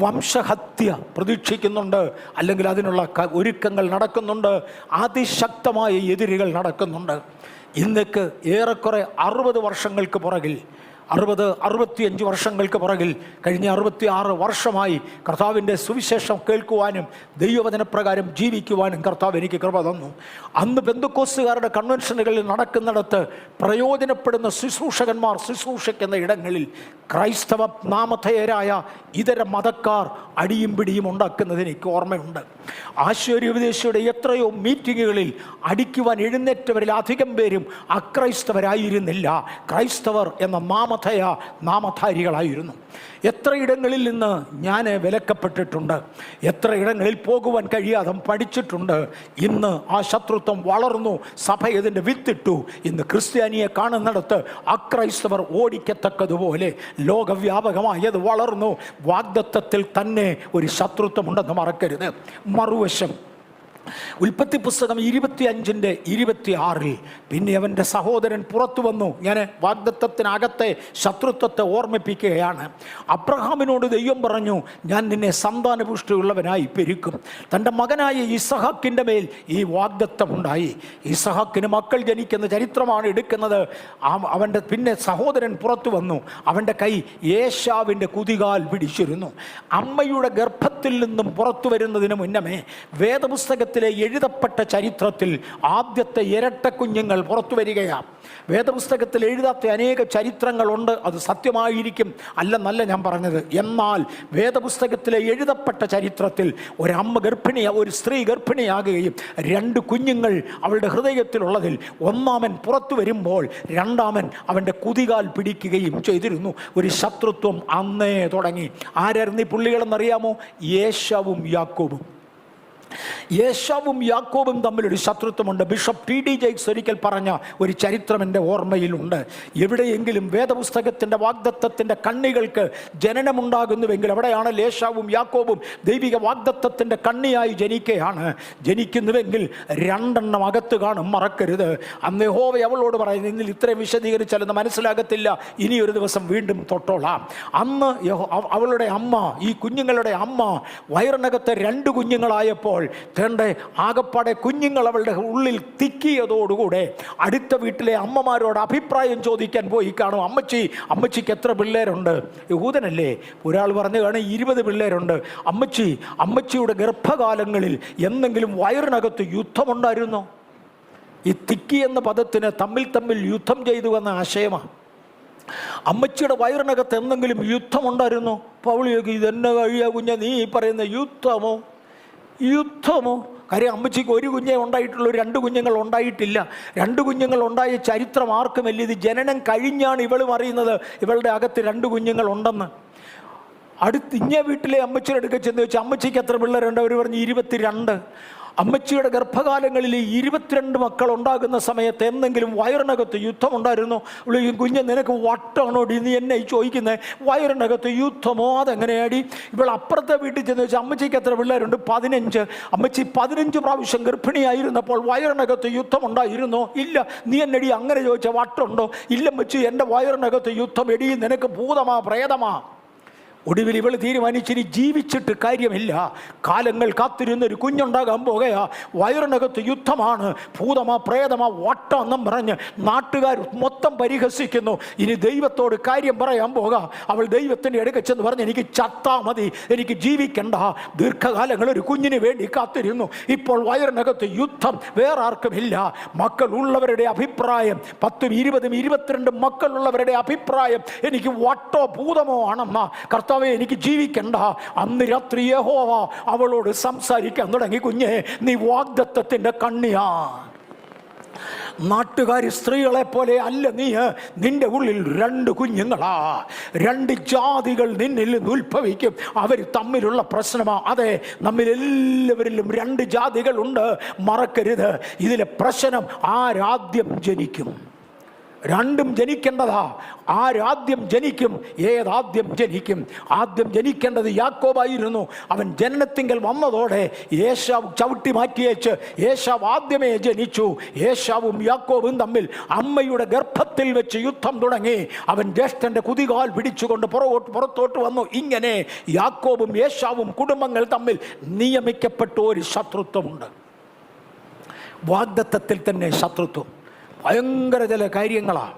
[SPEAKER 1] വംശഹത്യ പ്രതീക്ഷിക്കുന്നുണ്ട്, അല്ലെങ്കിൽ അതിനുള്ള ഒരുക്കങ്ങൾ നടക്കുന്നുണ്ട്. അതിശക്തമായ എതിരുകൾ നടക്കുന്നുണ്ട്. ഇന്നേക്ക് ഏറെക്കുറെ 60 വർഷങ്ങൾക്ക് പുറകിൽ, 65 വർഷങ്ങൾക്ക് പുറകിൽ, കഴിഞ്ഞ 66 വർഷമായി കർത്താവിൻ്റെ സുവിശേഷം കേൾക്കുവാനും ദൈവവചനപ്രകാരം ജീവിക്കുവാനും കർത്താവ് എനിക്ക് കൃപ തന്നു. അന്ന് പെന്തക്കോസ്തുകാരുടെ കൺവെൻഷനുകളിൽ നടക്കുന്നിടത്ത് പ്രയോജനപ്പെടുന്ന ശുശ്രൂഷകന്മാർ ശുശ്രൂഷിക്കുന്ന ഇടങ്ങളിൽ ക്രൈസ്തവ നാമധേയരായ ഇതര മതക്കാർ അടിയും പിടിയും ഉണ്ടാക്കുന്നതിന് എനിക്ക് ഓർമ്മയുണ്ട്. ആശ്ചര്യോപദേശിയുടെ എത്രയോ മീറ്റിങ്ങുകളിൽ അടിക്കുവാൻ എഴുന്നേറ്റവരിൽ അധികം പേരും അക്രൈസ്തവരായിരുന്നില്ല, ക്രൈസ്തവർ എന്ന നാമധാരികളായിരുന്നു. എത്ര ഇടങ്ങളിൽ നിന്ന് ഞാൻ വിലക്കപ്പെട്ടിട്ടുണ്ട്, എത്ര ഇടങ്ങളിൽ പോകുവാൻ കഴിയാതെ പഠിച്ചിട്ടുണ്ട്. ഇന്ന് ആ ശത്രുത്വം വളർന്നു, സഭ ഇതിൻ്റെ വിത്തിട്ടു. ഇന്ന് ക്രിസ്ത്യാനിയെ കാണുന്നിടത്ത് അക്രൈസ്തവർ ഓടിക്കത്തക്കതുപോലെ ലോകവ്യാപകമായത് വളർന്നു. വാഗ്ദത്തത്തിൽ തന്നെ ഒരു ശത്രുത്വമുണ്ടെന്ന് മറക്കരുത്. മറുവശം ഉൽപ്പത്തി പുസ്തകം 25:26 പിന്നെ അവൻ്റെ സഹോദരൻ പുറത്തു വന്നു. ഞാൻ വാഗ്ദത്തത്തിനകത്തെ ശത്രുത്വത്തെ ഓർമ്മിപ്പിക്കുകയാണ്. അബ്രഹാമിനോട് ദൈവം പറഞ്ഞു, ഞാൻ നിന്നെ സന്താനപുഷ്ടിയുള്ളവനായി പെരുക്കും. തൻ്റെ മകനായ ഇസഹാക്കിൻ്റെ മേൽ ഈ വാഗ്ദത്തം ഉണ്ടായി. ഇസഹാക്കിന് മക്കൾ ജനിക്കുന്ന ചരിത്രമാണ് എടുക്കുന്നത്. അവൻ്റെ പിന്നെ സഹോദരൻ പുറത്തു വന്നു. അവൻ്റെ കൈ ഏശാവിൻ്റെ കുതികാൽ പിടിച്ചിരുന്നു. അമ്മയുടെ ഗർഭത്തിൽ നിന്നും പുറത്തു വരുന്നതിന് മുന്നമേ വേദപുസ്തകത്തിൽ എഴുതപ്പെട്ട ചരിത്രത്തിൽ ആദ്യത്തെ ഇരട്ട കുഞ്ഞുങ്ങൾ പുറത്തു വരികയാണ്. വേദപുസ്തകത്തിൽ എഴുതാത്ത അനേക ചരിത്രങ്ങളുണ്ട്, അത് സത്യമായിരിക്കും, അല്ലെന്നല്ല ഞാൻ പറഞ്ഞത്. എന്നാൽ വേദപുസ്തകത്തിലെ എഴുതപ്പെട്ട ചരിത്രത്തിൽ ഒരു സ്ത്രീ ഗർഭിണിയാകുകയും 2 കുഞ്ഞുങ്ങൾ അവളുടെ ഹൃദയത്തിലുള്ളതിൽ ഒന്നാമൻ പുറത്തു വരുമ്പോൾ രണ്ടാമൻ അവൻ്റെ കുതികാൽ പിടിക്കുകയും ചെയ്തിരുന്നു. ഒരു ശത്രുത്വം അന്നേ തുടങ്ങി. ആരായിരുന്നു ഈ പുള്ളികളെന്നറിയാമോ? ഏശാവും യാക്കോബും. യേശാവും യാക്കോബും തമ്മിലൊരു ശത്രുത്വമുണ്ട്. ബിഷപ്പ് ടി.ഡി. ജെയ്ക്സ് ഒരിക്കൽ പറഞ്ഞ ഒരു ചരിത്രം എൻ്റെ ഓർമ്മയിലുണ്ട്. എവിടെയെങ്കിലും വേദപുസ്തകത്തിൻ്റെ വാഗ്ദത്തത്തിൻ്റെ കണ്ണികൾക്ക് ജനനമുണ്ടാകുന്നുവെങ്കിൽ അവിടെയാണ് യേശാവും യാക്കോബും ദൈവിക വാഗ്ദത്തത്തിൻ്റെ കണ്ണിയായി ജനിക്കുന്നുവെങ്കിൽ രണ്ടെണ്ണം അകത്ത് കാണും, മറക്കരുത്. അന്ന് യഹോവ അവളോട് പറയുന്നത്, ഇന്നിൽ ഇത്രയും വിശദീകരിച്ചാലൊന്നും മനസ്സിലാകത്തില്ല, ഇനി ഒരു ദിവസം വീണ്ടും തൊട്ടോളാം. അന്ന് അവളുടെ അമ്മ, ഈ കുഞ്ഞുങ്ങളുടെ അമ്മ വയറിനകത്ത് 2 കുഞ്ഞുങ്ങളായപ്പോൾ തൻ്റെ ആകപ്പാടെ കുഞ്ഞുങ്ങൾ അവളുടെ ഉള്ളിൽ തിക്കിയതോടുകൂടെ അടുത്ത വീട്ടിലെ അമ്മമാരോട് അഭിപ്രായം ചോദിക്കാൻ പോയി കാണും. അമ്മച്ചിക്ക് എത്ര പിള്ളേരുണ്ട്? യഹൂദനല്ലേ. ഒരാൾ പറഞ്ഞു കാണും 20 പിള്ളേരുണ്ട്. അമ്മച്ചിയുടെ ഗർഭകാലങ്ങളിൽ എന്തെങ്കിലും വയറിനകത്ത് യുദ്ധമുണ്ടായിരുന്നോ? ഈ തിക്കി എന്ന പദത്തിന് തമ്മിൽ യുദ്ധം ചെയ്തു എന്ന ആശയമാണ്. അമ്മച്ചിയുടെ വയറിനകത്ത് എന്തെങ്കിലും യുദ്ധമുണ്ടായിരുന്നു? പൗളിയൊക്കെ ഇതെന്നെ കഴിയാ കുഞ്ഞ നീ പറയുന്ന യുദ്ധമോ? കാര്യം അമ്മച്ചിക്ക് 1 കുഞ്ഞേ ഉണ്ടായിട്ടുള്ളൂ, 2 കുഞ്ഞുങ്ങൾ ഉണ്ടായിട്ടില്ല. 2 കുഞ്ഞുങ്ങൾ ഉണ്ടായ ചരിത്രം ആർക്കുമല്ല. ഇത് ജനനം കഴിഞ്ഞാണ് ഇവളും അറിയുന്നത് ഇവളുടെ അകത്ത് 2 കുഞ്ഞുങ്ങൾ ഉണ്ടെന്ന്. ഇഞ്ഞ വീട്ടിലെ അമ്മച്ചിയുടെ അടുക്ക ചെന്ന് വെച്ചാൽ അമ്മച്ചിക്ക് എത്ര പിള്ളേരുണ്ട്? അവർ പറഞ്ഞു 22. അമ്മച്ചിയുടെ ഗർഭകാലങ്ങളിൽ 22 മക്കൾ ഉണ്ടാകുന്ന സമയത്ത് എന്തെങ്കിലും വയറിനകത്ത് യുദ്ധമുണ്ടായിരുന്നു? കുഞ്ഞ് നിനക്ക് വട്ടാണോടി നീ എന്നെ ചോദിക്കുന്നത്? വയറിനകത്ത് യുദ്ധമോ? അതെങ്ങനെയാടി? ഇവൾ അപ്പുറത്തെ വീട്ടിൽ ചെന്ന് വെച്ചാൽ അമ്മച്ചിക്ക് എത്ര പിള്ളേരുണ്ട്? 15. അമ്മച്ചി 15 പ്രാവശ്യം ഗർഭിണിയായിരുന്നപ്പോൾ വയറിനകത്ത് യുദ്ധമുണ്ടായിരുന്നോ? ഇല്ല. നീ എന്നടി അങ്ങനെ ചോദിച്ചാൽ വട്ടുണ്ടോ? ഇല്ലമ്മച്ചി, എൻ്റെ വയറിനകത്ത് യുദ്ധം. എടി നിനക്ക് ഭൂതമാ പ്രേതമാ. ഒടുവിൽ ഇവൾ തീരുമാനിച്ചിനി ജീവിച്ചിട്ട് കാര്യമില്ല, കാലങ്ങൾ കാത്തിരുന്നൊരു കുഞ്ഞുണ്ടാകാൻ പോകുകയാ, വയറിനകത്ത് യുദ്ധമാണ്, ഭൂതമാ പ്രേതമാ വട്ടാന്നും പറഞ്ഞ് നാട്ടുകാർ മൊത്തം പരിഹസിക്കുന്നു. ഇനി ദൈവത്തോട് കാര്യം പറയാൻ പോകാം. അവൾ ദൈവത്തിൻ്റെ അടുക്ക ചെന്ന് പറഞ്ഞ് എനിക്ക് ചത്താ മതി, എനിക്ക് ജീവിക്കണ്ട. ദീർഘകാലങ്ങൾ ഒരു കുഞ്ഞിന് വേണ്ടി കാത്തിരുന്നു, ഇപ്പോൾ വയറിനകത്ത് യുദ്ധം, വേറെ ആർക്കുമില്ല. മക്കൾ ഉള്ളവരുടെ അഭിപ്രായം, 10, 20, 22 മക്കളുള്ളവരുടെ അഭിപ്രായം എനിക്ക് വട്ടോ ഭൂതമോ ആണെന്ന കർത്താവ് എനിക്ക് ജീവിക്കണ്ട. അന്ന് രാത്രി യഹോവ അവളോട് സംസാരിക്കാൻ തുടങ്ങി, കുഞ്ഞെ നീ വാഗ്ദത്തത്തിന്റെ കണ്ണിയാ. നാട്ടുകാരി സ്ത്രീകളെ പോലെ അല്ല നീ. നിന്റെ ഉള്ളിൽ 2 കുഞ്ഞുങ്ങളാ, 2 ജാതികൾ നിന്നിൽ നിന്ന് ഉത്ഭവിക്കും. അവർ തമ്മിലുള്ള പ്രശ്നമാ. അതെ, നമ്മിലെല്ലാവരിലും 2 ജാതികളുണ്ട്, മറക്കരുത്. ഇതിലെ പ്രശ്നം ആരാദ്യം ജനിക്കും. 2ഉം ജനിക്കേണ്ടതാ. ആരാദ്യം ജനിക്കും? ഏതാദ്യം ജനിക്കും? ആദ്യം ജനിക്കേണ്ടത് യാക്കോബായിരുന്നു. അവൻ ജനനത്തിങ്കൽ വന്നതോടെ ഏശാവ് ചവിട്ടി മാറ്റിയേച്ച് ഏശാവ് ആദ്യമേ ജനിച്ചു. ഏശാവും യാക്കോബും തമ്മിൽ അമ്മയുടെ ഗർഭത്തിൽ വെച്ച് യുദ്ധം തുടങ്ങി. അവൻ ജ്യേഷ്ഠന്റെ കുതികാൽ പിടിച്ചുകൊണ്ട് പുറത്തോട്ട് വന്നു. ഇങ്ങനെ യാക്കോബും ഏശാവും കുടുംബങ്ങൾ തമ്മിൽ നിയമിക്കപ്പെട്ട ഒരു ശത്രുത്വമുണ്ട്. വാഗ്ദത്തത്തിൽ തന്നെ ശത്രുത്വം. ഭയങ്കര ചില കാര്യങ്ങളാണ്.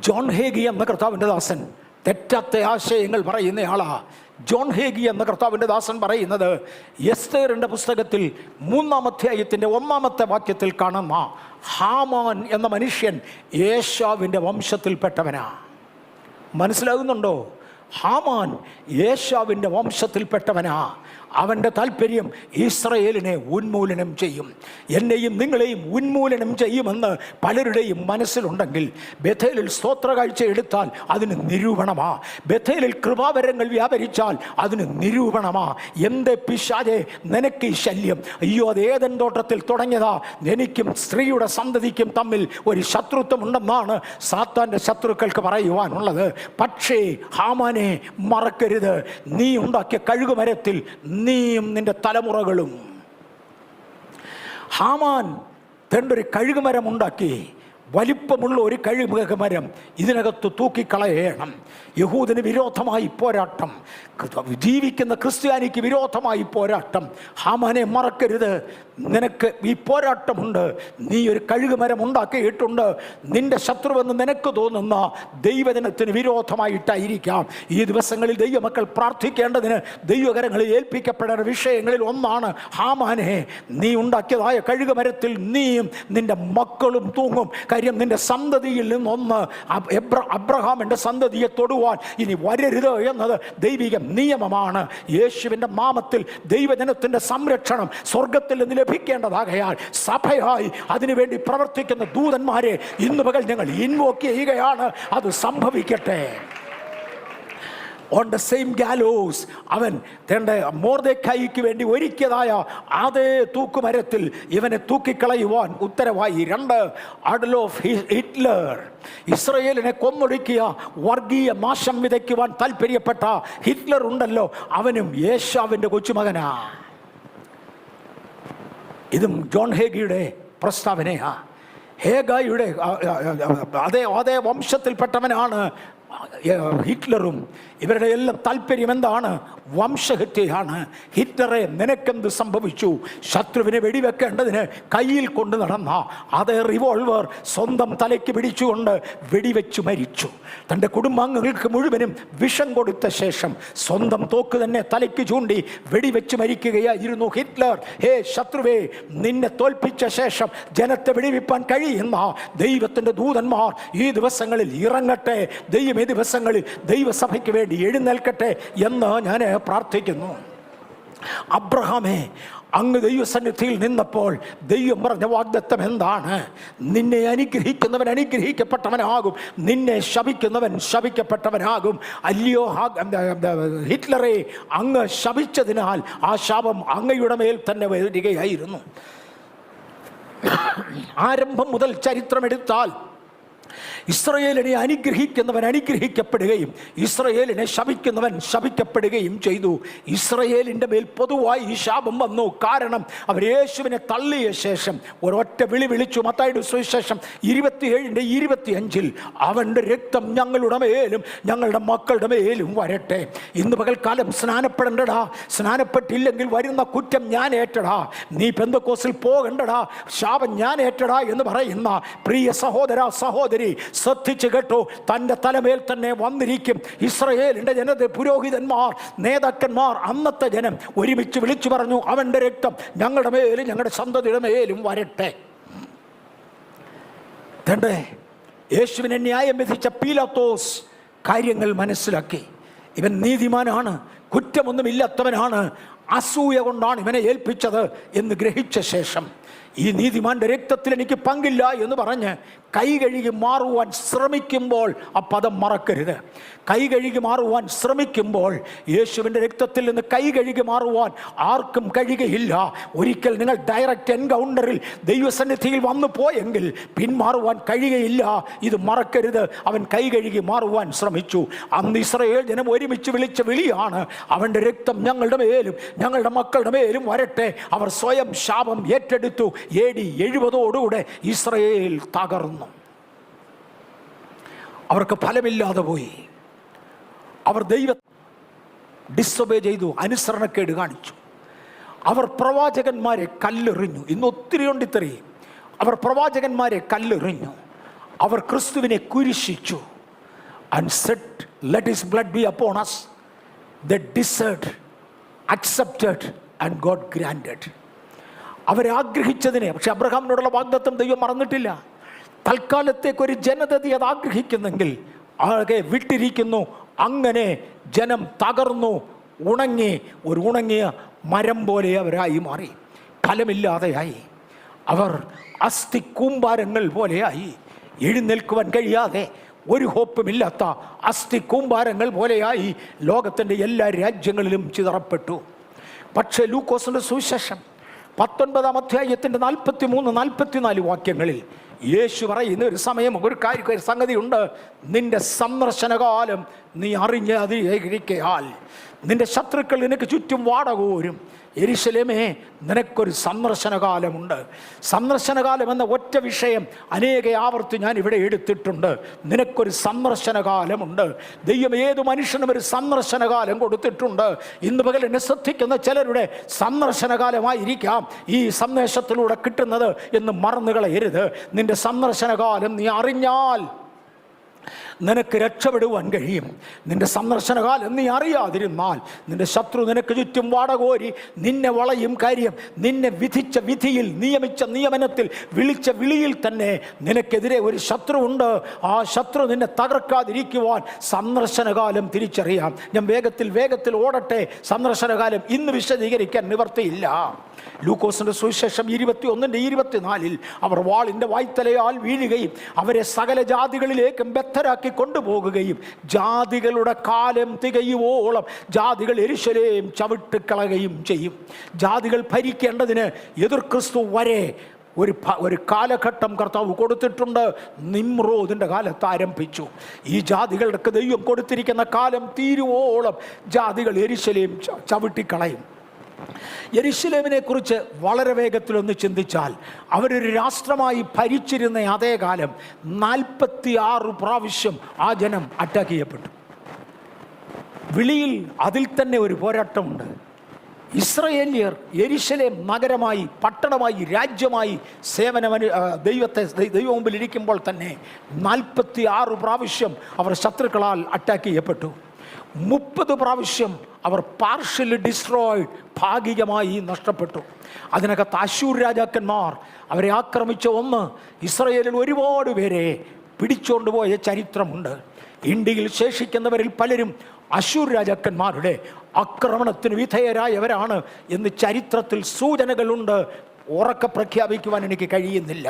[SPEAKER 1] ജോൺ ഹേഗി എന്ന കർത്താവിൻ്റെ ദാസൻ തെറ്റാത്ത ആശയങ്ങൾ പറയുന്നയാളാ. ജോൺ ഹേഗി എന്ന കർത്താവിൻ്റെ ദാസൻ പറയുന്നത് എസ്തേറിൻ്റെ പുസ്തകത്തിൽ 3-ാം അധ്യായത്തിൻ്റെ 1-ാമത്തെ വാക്യത്തിൽ കാണുന്ന ഹാമാൻ എന്ന മനുഷ്യൻ ഏശാവിൻ്റെ വംശത്തിൽപ്പെട്ടവനാ. മനസ്സിലാകുന്നുണ്ടോ? ഹാമാൻ ഏശാവിൻ്റെ വംശത്തിൽപ്പെട്ടവനാ. അവൻ്റെ താല്പര്യം ഇസ്രയേലിനെ ഉന്മൂലനം ചെയ്യും, എന്നെയും നിങ്ങളെയും ഉന്മൂലനം ചെയ്യുമെന്ന് പലരുടെയും മനസ്സിലുണ്ടെങ്കിൽ ബേഥേലിൽ സ്തോത്രകാഴ്ച എടുത്താൽ അതിന് നിരൂപണമാ. ബേഥേലിൽ കൃപാവരങ്ങൾ വ്യാപരിച്ചാൽ അതിന് നിരൂപണമാ. എന്തേ പിശാചേ നിനക്ക് ഈ ശല്യം? അയ്യോ, അത് ഏദൻ തോട്ടത്തിൽ തുടങ്ങിയതാ. എനിക്കും സ്ത്രീയുടെ സന്തതിക്കും തമ്മിൽ ഒരു ശത്രുത്വം ഉണ്ടെന്നാണ് സാത്താൻ്റെ ശത്രുക്കൾക്ക് പറയുവാനുള്ളത്. പക്ഷേ ഹാമാനെ മറക്കരുത്, നീ ഉണ്ടാക്കിയ കഴുകുമരത്തിൽ നീയും നിന്റെ തലമുറകളും. ഹാമാൻ തണ്ടൊരു കഴുകുമരം ഉണ്ടാക്കി, വലിപ്പമുള്ള ഒരു കഴുകുമരം ഇതിനകത്ത് തൂക്കിക്കളയണം. യഹൂദന് വിരോധമായി പോരാട്ടം, ജീവിക്കുന്ന ക്രിസ്ത്യാനിക്ക് വിരോധമായി പോരാട്ടം. ഹാമാനെ മറക്കരുത്, നിനക്ക് ഈ പോരാട്ടമുണ്ട്. നീ ഒരു കഴുകുമരം ഉണ്ടാക്കിയിട്ടുണ്ട്. നിന്റെ ശത്രുവെന്ന് നിനക്ക് തോന്നുന്ന ദൈവജനത്തിന് വിരോധമായിട്ടായിരിക്കാം. ഈ ദിവസങ്ങളിൽ ദൈവമക്കൾ പ്രാർത്ഥിക്കേണ്ടതിന് ദൈവകരങ്ങളിൽ ഏൽപ്പിക്കപ്പെടേണ്ട വിഷയങ്ങളിൽ ഒന്നാണ് ഹാമാനെ. നീ ഉണ്ടാക്കിയതായ കഴുകുമരത്തിൽ നീയും നിന്റെ മക്കളും തൂങ്ങും. കാര്യം നിന്റെ സന്തതിയിൽ നിന്നൊന്ന് അബ്രഹാമിൻ്റെ സന്തതിയെ തൊടുവാൻ ഇനി വരരുത് എന്നത് ദൈവിക നിയമമാണ്. യേശുവിൻ്റെ നാമത്തിൽ ദൈവജനത്തിൻ്റെ സംരക്ഷണം സ്വർഗത്തിൽ നിന്ന് ലഭിക്കേണ്ടതാകയാൽ സഭയായി അതിനുവേണ്ടി പ്രവർത്തിക്കുന്ന ദൂതന്മാരെ ഇന്ന് പകൽ ഞങ്ങൾ ഇൻവോക്ക് ചെയ്യുകയാണ്. അത് സംഭവിക്കട്ടെ. ഓൺ ദ സെയിം ഗാലോസ് അവൻ മൊർദെഖായിക്ക് വേണ്ടി ഒരുക്കിയതായ അതേ തൂക്കുമരത്തിൽ ഇവനെ തൂക്കിക്കളയുവാൻ ഉത്തരവായി. 2 അഡോൾഫ് ഹിറ്റ്ലർ, ഇസ്രയേലിനെ കൊന്നൊടുക്കിയ വർഗീയ നാശം വിതയ്ക്കുവാൻ താല്പര്യപ്പെട്ട ഹിറ്റ്ലർ ഉണ്ടല്ലോ, അവനും യേശാവിൻ്റെ കൊച്ചുമകനാ. ഇതും ജോൺ ഹേഗിയുടെ പ്രസ്താവനയാ. ഹേഗായുടെ അതേ വംശത്തിൽപ്പെട്ടവനാണ് ഹിറ്റ്ലറും. ഇവരുടെ എല്ലാം താല്പര്യം എന്താണ്? വംശഹത്യയാണ്. ഹിറ്റ്ലറെ നിനക്കെന്ത് സംഭവിച്ചു? ശത്രുവിനെ വെടിവെക്കേണ്ടതിന് കയ്യിൽ കൊണ്ട് നടന്ന അതേ റിവോൾവർ സ്വന്തം തലയ്ക്ക് പിടിച്ചുകൊണ്ട് വെടിവെച്ചു മരിച്ചു. തൻ്റെ കുടുംബാംഗങ്ങൾക്ക് മുഴുവനും വിഷം കൊടുത്ത ശേഷം സ്വന്തം തോക്ക് തന്നെ തലയ്ക്ക് ചൂണ്ടി വെടിവെച്ച് മരിക്കുകയായിരുന്നു ഹിറ്റ്ലർ. ഹേ ശത്രുവേ, നിന്നെ തോൽപ്പിച്ച ശേഷം ജനത്തെ വെടിവെപ്പാൻ കഴിയുന്ന ദൈവത്തിൻ്റെ ദൂതന്മാർ ഈ ദിവസങ്ങളിൽ ഇറങ്ങട്ടെ. ദൈവം ഈ ദിവസങ്ങളിൽ ദൈവസഭയ്ക്ക് വേണ്ടി എഴുന്നേൽക്കട്ടെ എന്ന് ഞാൻ പ്രാർത്ഥിക്കുന്നു. അബ്രഹാമേ, അങ്ങ് ദൈവസന്നിധിയിൽ നിന്നപ്പോൾ ദൈവം പറഞ്ഞ വാഗ്ദത്തം എന്താണ്? നിന്നെ അനുഗ്രഹിക്കുന്നവൻ അനുഗ്രഹിക്കപ്പെട്ടവനാകും, നിന്നെ ശപിക്കുന്നവൻ ശപിക്കപ്പെട്ടവനാകും. അല്ലയോ ഹിറ്റ്ലറെ, അങ്ങ് ശപിച്ചതിനാൽ ആ ശാപം അങ്ങയുടെ മേൽ തന്നെ വരികയായിരുന്നു. ആരംഭം മുതൽ ചരിത്രമെടുത്താൽ ഇസ്രയേലിനെ അനുഗ്രഹിക്കുന്നവൻ അനുഗ്രഹിക്കപ്പെടുകയും ഇസ്രയേലിനെ ശപിക്കുന്നവൻ ശപിക്കപ്പെടുകയും ചെയ്തു. ഇസ്രയേലിൻ്റെ മേൽ പൊതുവായി ഈ ശാപം വന്നു. കാരണം അവർ യേശുവിനെ തള്ളിയ ശേഷം ഒരൊറ്റ വിളി വിളിച്ചു. മത്തായിയുടെ സുവിശേഷം 27:25 അവൻ്റെ രക്തം ഞങ്ങളുടെ മേലും ഞങ്ങളുടെ മക്കളുടെ മേലും വരട്ടെ. ഇന്ന് പകൽക്കാലം സ്നാനപ്പെടേണ്ടടാ, സ്നാനപ്പെട്ടില്ലെങ്കിൽ വരുന്ന കുറ്റം ഞാൻ ഏറ്റടാ, നീ പെന്തക്കോസിൽ പോകണ്ടടാ, ശാപം ഞാൻ ഏറ്റടാ എന്ന് പറയുന്ന പ്രിയ സഹോദര സഹോദരി ശ്രദ്ധിച്ചു കേട്ടോ. തൻ്റെ തലമേൽ തന്നെ വന്നിരിക്കും. ഇസ്രയേലിൻ്റെ ജനത, പുരോഹിതന്മാർ, നേതാക്കന്മാർ, അന്നത്തെ ജനം ഒരുമിച്ച് വിളിച്ചു പറഞ്ഞു, അവൻ്റെ രക്തം ഞങ്ങളുടെ മേലും ഞങ്ങളുടെ സന്തതിയുടെ മേലും വരട്ടെ. തൻ്റെ യേശുവിനെ ന്യായം വിധിച്ച പീലാത്തോസ് കാര്യങ്ങൾ മനസ്സിലാക്കി. ഇവൻ നീതിമാനാണ്, കുറ്റമൊന്നുമില്ലാത്തവനാണ്, അസൂയ കൊണ്ടാണ് ഇവനെ ഏൽപ്പിച്ചത് എന്ന് ഗ്രഹിച്ച ശേഷം ഈ നീതിമാന്റെ രക്തത്തിൽ എനിക്ക് പങ്കില്ല എന്ന് പറഞ്ഞ് കൈ കഴുകി മാറുവാൻ ശ്രമിക്കുമ്പോൾ, ആ പദം മറക്കരുത്, കൈ കഴുകി മാറുവാൻ ശ്രമിക്കുമ്പോൾ യേശുവിൻ്റെ രക്തത്തിൽ നിന്ന് കൈ കഴുകി മാറുവാൻ ആർക്കും കഴിയുകയില്ല. ഒരിക്കൽ നിങ്ങൾ ഡയറക്റ്റ് എൻകൗണ്ടറിൽ ദൈവസന്നിധിയിൽ വന്നു പോയെങ്കിൽ പിന്മാറുവാൻ കഴിയുകയില്ല. ഇത് മറക്കരുത്. അവൻ കൈ കഴുകി മാറുവാൻ ശ്രമിച്ചു. അന്ന് ഇസ്രായേൽ ജനം ഒരുമിച്ച് വിളിച്ച വിളിയാണ്, അവൻ്റെ രക്തം ഞങ്ങളുടെ മേലും ഞങ്ങളുടെ മക്കളുടെ മേലും വരട്ടെ. അവർ സ്വയം ശാപം ഏറ്റെടുത്തു. AD 70 ഇസ്രായേൽ തകർന്നു. അവർക്ക് ഫലമില്ലാതെ പോയി. അവർ ദൈവം ഡിസൊബേ ചെയ്തു, അനുസരണക്കേട് കാണിച്ചു. അവർ പ്രവാചകന്മാരെ കല്ലെറിഞ്ഞു. ഇന്ന് ഒത്തിരി ഉണ്ട് ഇത്രയും. അവർ പ്രവാചകന്മാരെ കല്ലെറിഞ്ഞു. അവർ ക്രിസ്തുവിനെ കുരിശിച്ചു. And said, let his blood be upon us. They deserved, accepted and God granted. അവരാഗ്രഹിച്ചതിനെ, പക്ഷെ അബ്രഹാമിനോടുള്ള വാഗ്ദത്തം ദൈവം മറന്നിട്ടില്ല. തൽക്കാലത്തേക്കൊരു ജനതയെ അത് ആഗ്രഹിക്കുന്നെങ്കിൽ ആകെ വിട്ടിരിക്കുന്നു. അങ്ങനെ ജനം തകർന്നു, ഉണങ്ങി, ഒരു ഉണങ്ങിയ മരം പോലെ അവരായി മാറി. ഫലമില്ലാതെയായി. അവർ അസ്ഥി കൂമ്പാരങ്ങൾ പോലെയായി. എഴുന്നേൽക്കുവാൻ കഴിയാതെ ഒരു ഹോപ്പുമില്ലാത്ത അസ്ഥി കൂമ്പാരങ്ങൾ പോലെയായി ലോകത്തിൻ്റെ എല്ലാ രാജ്യങ്ങളിലും ചിതറപ്പെട്ടു. പക്ഷേ ലൂക്കോസിൻ്റെ സുവിശേഷം 19-ാം അധ്യായത്തിൻ്റെ 43-44 വാക്യങ്ങളിൽ യേശു പറയുന്ന ഒരു സമയം, ഒരു സംഗതിയുണ്ട്. നിന്റെ സന്ദർശനകാലം നീ അറിഞ്ഞാൽ നിന്റെ ശത്രുക്കൾ നിനക്ക് ചുറ്റും വാടകോരും. യെരുശലേമേ, നിനക്കൊരു സന്ദർശനകാലമുണ്ട്. സന്ദർശനകാലം എന്ന ഒറ്റ വിഷയം അനേക ആവർത്തി ഞാൻ ഇവിടെ എടുത്തിട്ടുണ്ട്. നിനക്കൊരു സന്ദർശനകാലമുണ്ട്. ദൈവം ഏതു മനുഷ്യനും ഒരു സന്ദർശനകാലം കൊടുത്തിട്ടുണ്ട്. ഇന്ന് പകൽ എന്നെ ശ്രദ്ധിക്കുന്ന ചിലരുടെ സന്ദർശനകാലമായിരിക്കാം ഈ സന്ദേശത്തിലൂടെ കിട്ടുന്നത് എന്ന് മറന്നുകളയരുത്. നിന്റെ സന്ദർശനകാലം നീ അറിഞ്ഞാൽ നിനക്ക് രക്ഷപ്പെടുവാൻ കഴിയും. നിന്റെ സന്ദർശനകാലം നീ അറിയാതിരുന്നാൽ നിന്റെ ശത്രു നിനക്ക് ചുറ്റും വാടകോരി നിന്നെ വളയും. കാര്യം, നിന്നെ വിധിച്ച വിധിയിൽ, നിയമിച്ച നിയമനത്തിൽ, വിളിച്ച വിളിയിൽ തന്നെ നിനക്കെതിരെ ഒരു ശത്രു ഉണ്ട്. ആ ശത്രു നിന്നെ തകർക്കാതിരിക്കുവാൻ സന്ദർശനകാലം തിരിച്ചറിയാം. ഞാൻ വേഗത്തിൽ ഓടട്ടെ. സന്ദർശനകാലം ഇന്ന് വിശദീകരിക്കാൻ നിവർത്തിയില്ല. ലൂക്കോസിന്റെ സുവിശേഷം 21-24 അവർ വാളിൻ്റെ വായ്ത്തലയാൽ വീഴുകയും അവരെ സകല ജാതികളിലേക്കും ബദ്ധരാക്കി കൊണ്ടുപോകുകയും ജാതികളുടെ കാലം തികയുവോളം ജാതികൾ യെരൂശലേം ചവിട്ടിക്കളയുകയും ചെയ്യും. ജാതികൾ ഭരിക്കേണ്ടതിന് എതിർ ക്രിസ്തു വരെ ഒരു കാലഘട്ടം കർത്താവ് കൊടുത്തിട്ടുണ്ട്. നിമ്രോദിൻ്റെ കാലത്ത് ആരംഭിച്ചു. ഈ ജാതികളുടെ ദൈവം കൊടുത്തിരിക്കുന്ന കാലം തീരുവോളം ജാതികൾ യെരൂശലേം ചവിട്ടിക്കളയും. യെരൂശലേമിനെ കുറിച്ച് വളരെ വേഗത്തിലൊന്ന് ചിന്തിച്ചാൽ, അവരൊരു രാഷ്ട്രമായി ഭരിച്ചിരുന്ന അതേ കാലം 46 പ്രാവശ്യം ആ ജനം അറ്റാക്ക് ചെയ്യപ്പെട്ടു. വിളിയിൽ അതിൽ തന്നെ ഒരു പോരാട്ടമുണ്ട്. ഇസ്രായേല്യർ യെരൂശലേം നഗരമായി, പട്ടണമായി, രാജ്യമായി ദൈവം മുമ്പിൽ ഇരിക്കുമ്പോൾ തന്നെ 46 പ്രാവശ്യം അവർ ശത്രുക്കളാൽ അറ്റാക്ക് ചെയ്യപ്പെട്ടു. 30 പ്രാവശ്യം അവർ പാർഷ്യലി ഡിസ്ട്രോയിഡ്, ഭാഗികമായി നഷ്ടപ്പെട്ടു. അതിനകത്ത് അശ്ശൂർ രാജാക്കന്മാർ അവരെ ആക്രമിച്ച ഒന്ന് ഇസ്രായേലിൽ ഒരുപാട് പേരെ പിടിച്ചുകൊണ്ടുപോയ ചരിത്രമുണ്ട്. ഇന്ത്യയിൽ ശേഷിക്കുന്നവരിൽ പലരും അശ്ശൂർ രാജാക്കന്മാരുടെ ആക്രമണത്തിന് വിധേയരായവരാണ് എന്ന് ചരിത്രത്തിൽ സൂചനകളുണ്ട്. ഉറക്കെ പ്രഖ്യാപിക്കുവാൻ എനിക്ക് കഴിയുന്നില്ല.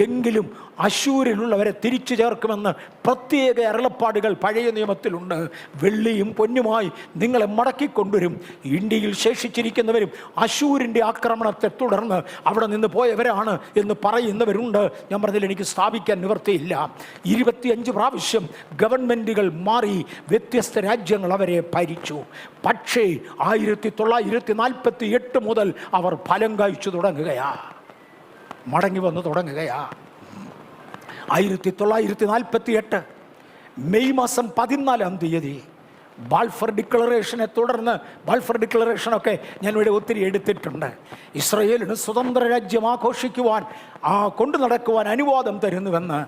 [SPEAKER 1] എങ്കിലും അശ്ശൂരിലുള്ളവരെ തിരിച്ചു ചേർക്കുമെന്ന് പ്രത്യേക അരുളപ്പാടുകൾ പഴയ നിയമത്തിലുണ്ട്. വെള്ളിയും പൊന്നുമായി നിങ്ങളെ മടക്കിക്കൊണ്ടുവരും. ഇന്ത്യയിൽ ശേഷിച്ചിരിക്കുന്നവരും അശ്ശൂരിൻ്റെ ആക്രമണത്തെ തുടർന്ന് അവിടെ നിന്ന് പോയവരാണ് എന്ന് പറയുന്നവരുണ്ട്. ഞാൻ പറഞ്ഞതിൽ എനിക്ക് സ്ഥാപിക്കാൻ നിവൃത്തിയില്ല. 25 പ്രാവശ്യം ഗവൺമെൻറ്റുകൾ മാറി വ്യത്യസ്ത രാജ്യങ്ങൾ അവരെ ഭരിച്ചു. പക്ഷേ 1948 മുതൽ അവർ ഫലം കായ്ച്ചു തുടങ്ങുകയാ, മടങ്ങി വന്ന് തുടങ്ങുകയാ. 1948 മെയ് മാസം 14-ാം തീയതി ബാൽഫർ ഡിക്ലറേഷനെ തുടർന്ന്, ബാൽഫർ ഡിക്ലറേഷനൊക്കെ ഞാനിവിടെ ഒത്തിരി എടുത്തിട്ടുണ്ട്. ഇസ്രായേലിന് സ്വതന്ത്ര രാജ്യം ആഘോഷിക്കുവാൻ, കൊണ്ടു നടക്കുവാൻ അനുവാദം തരുന്നുവെന്ന്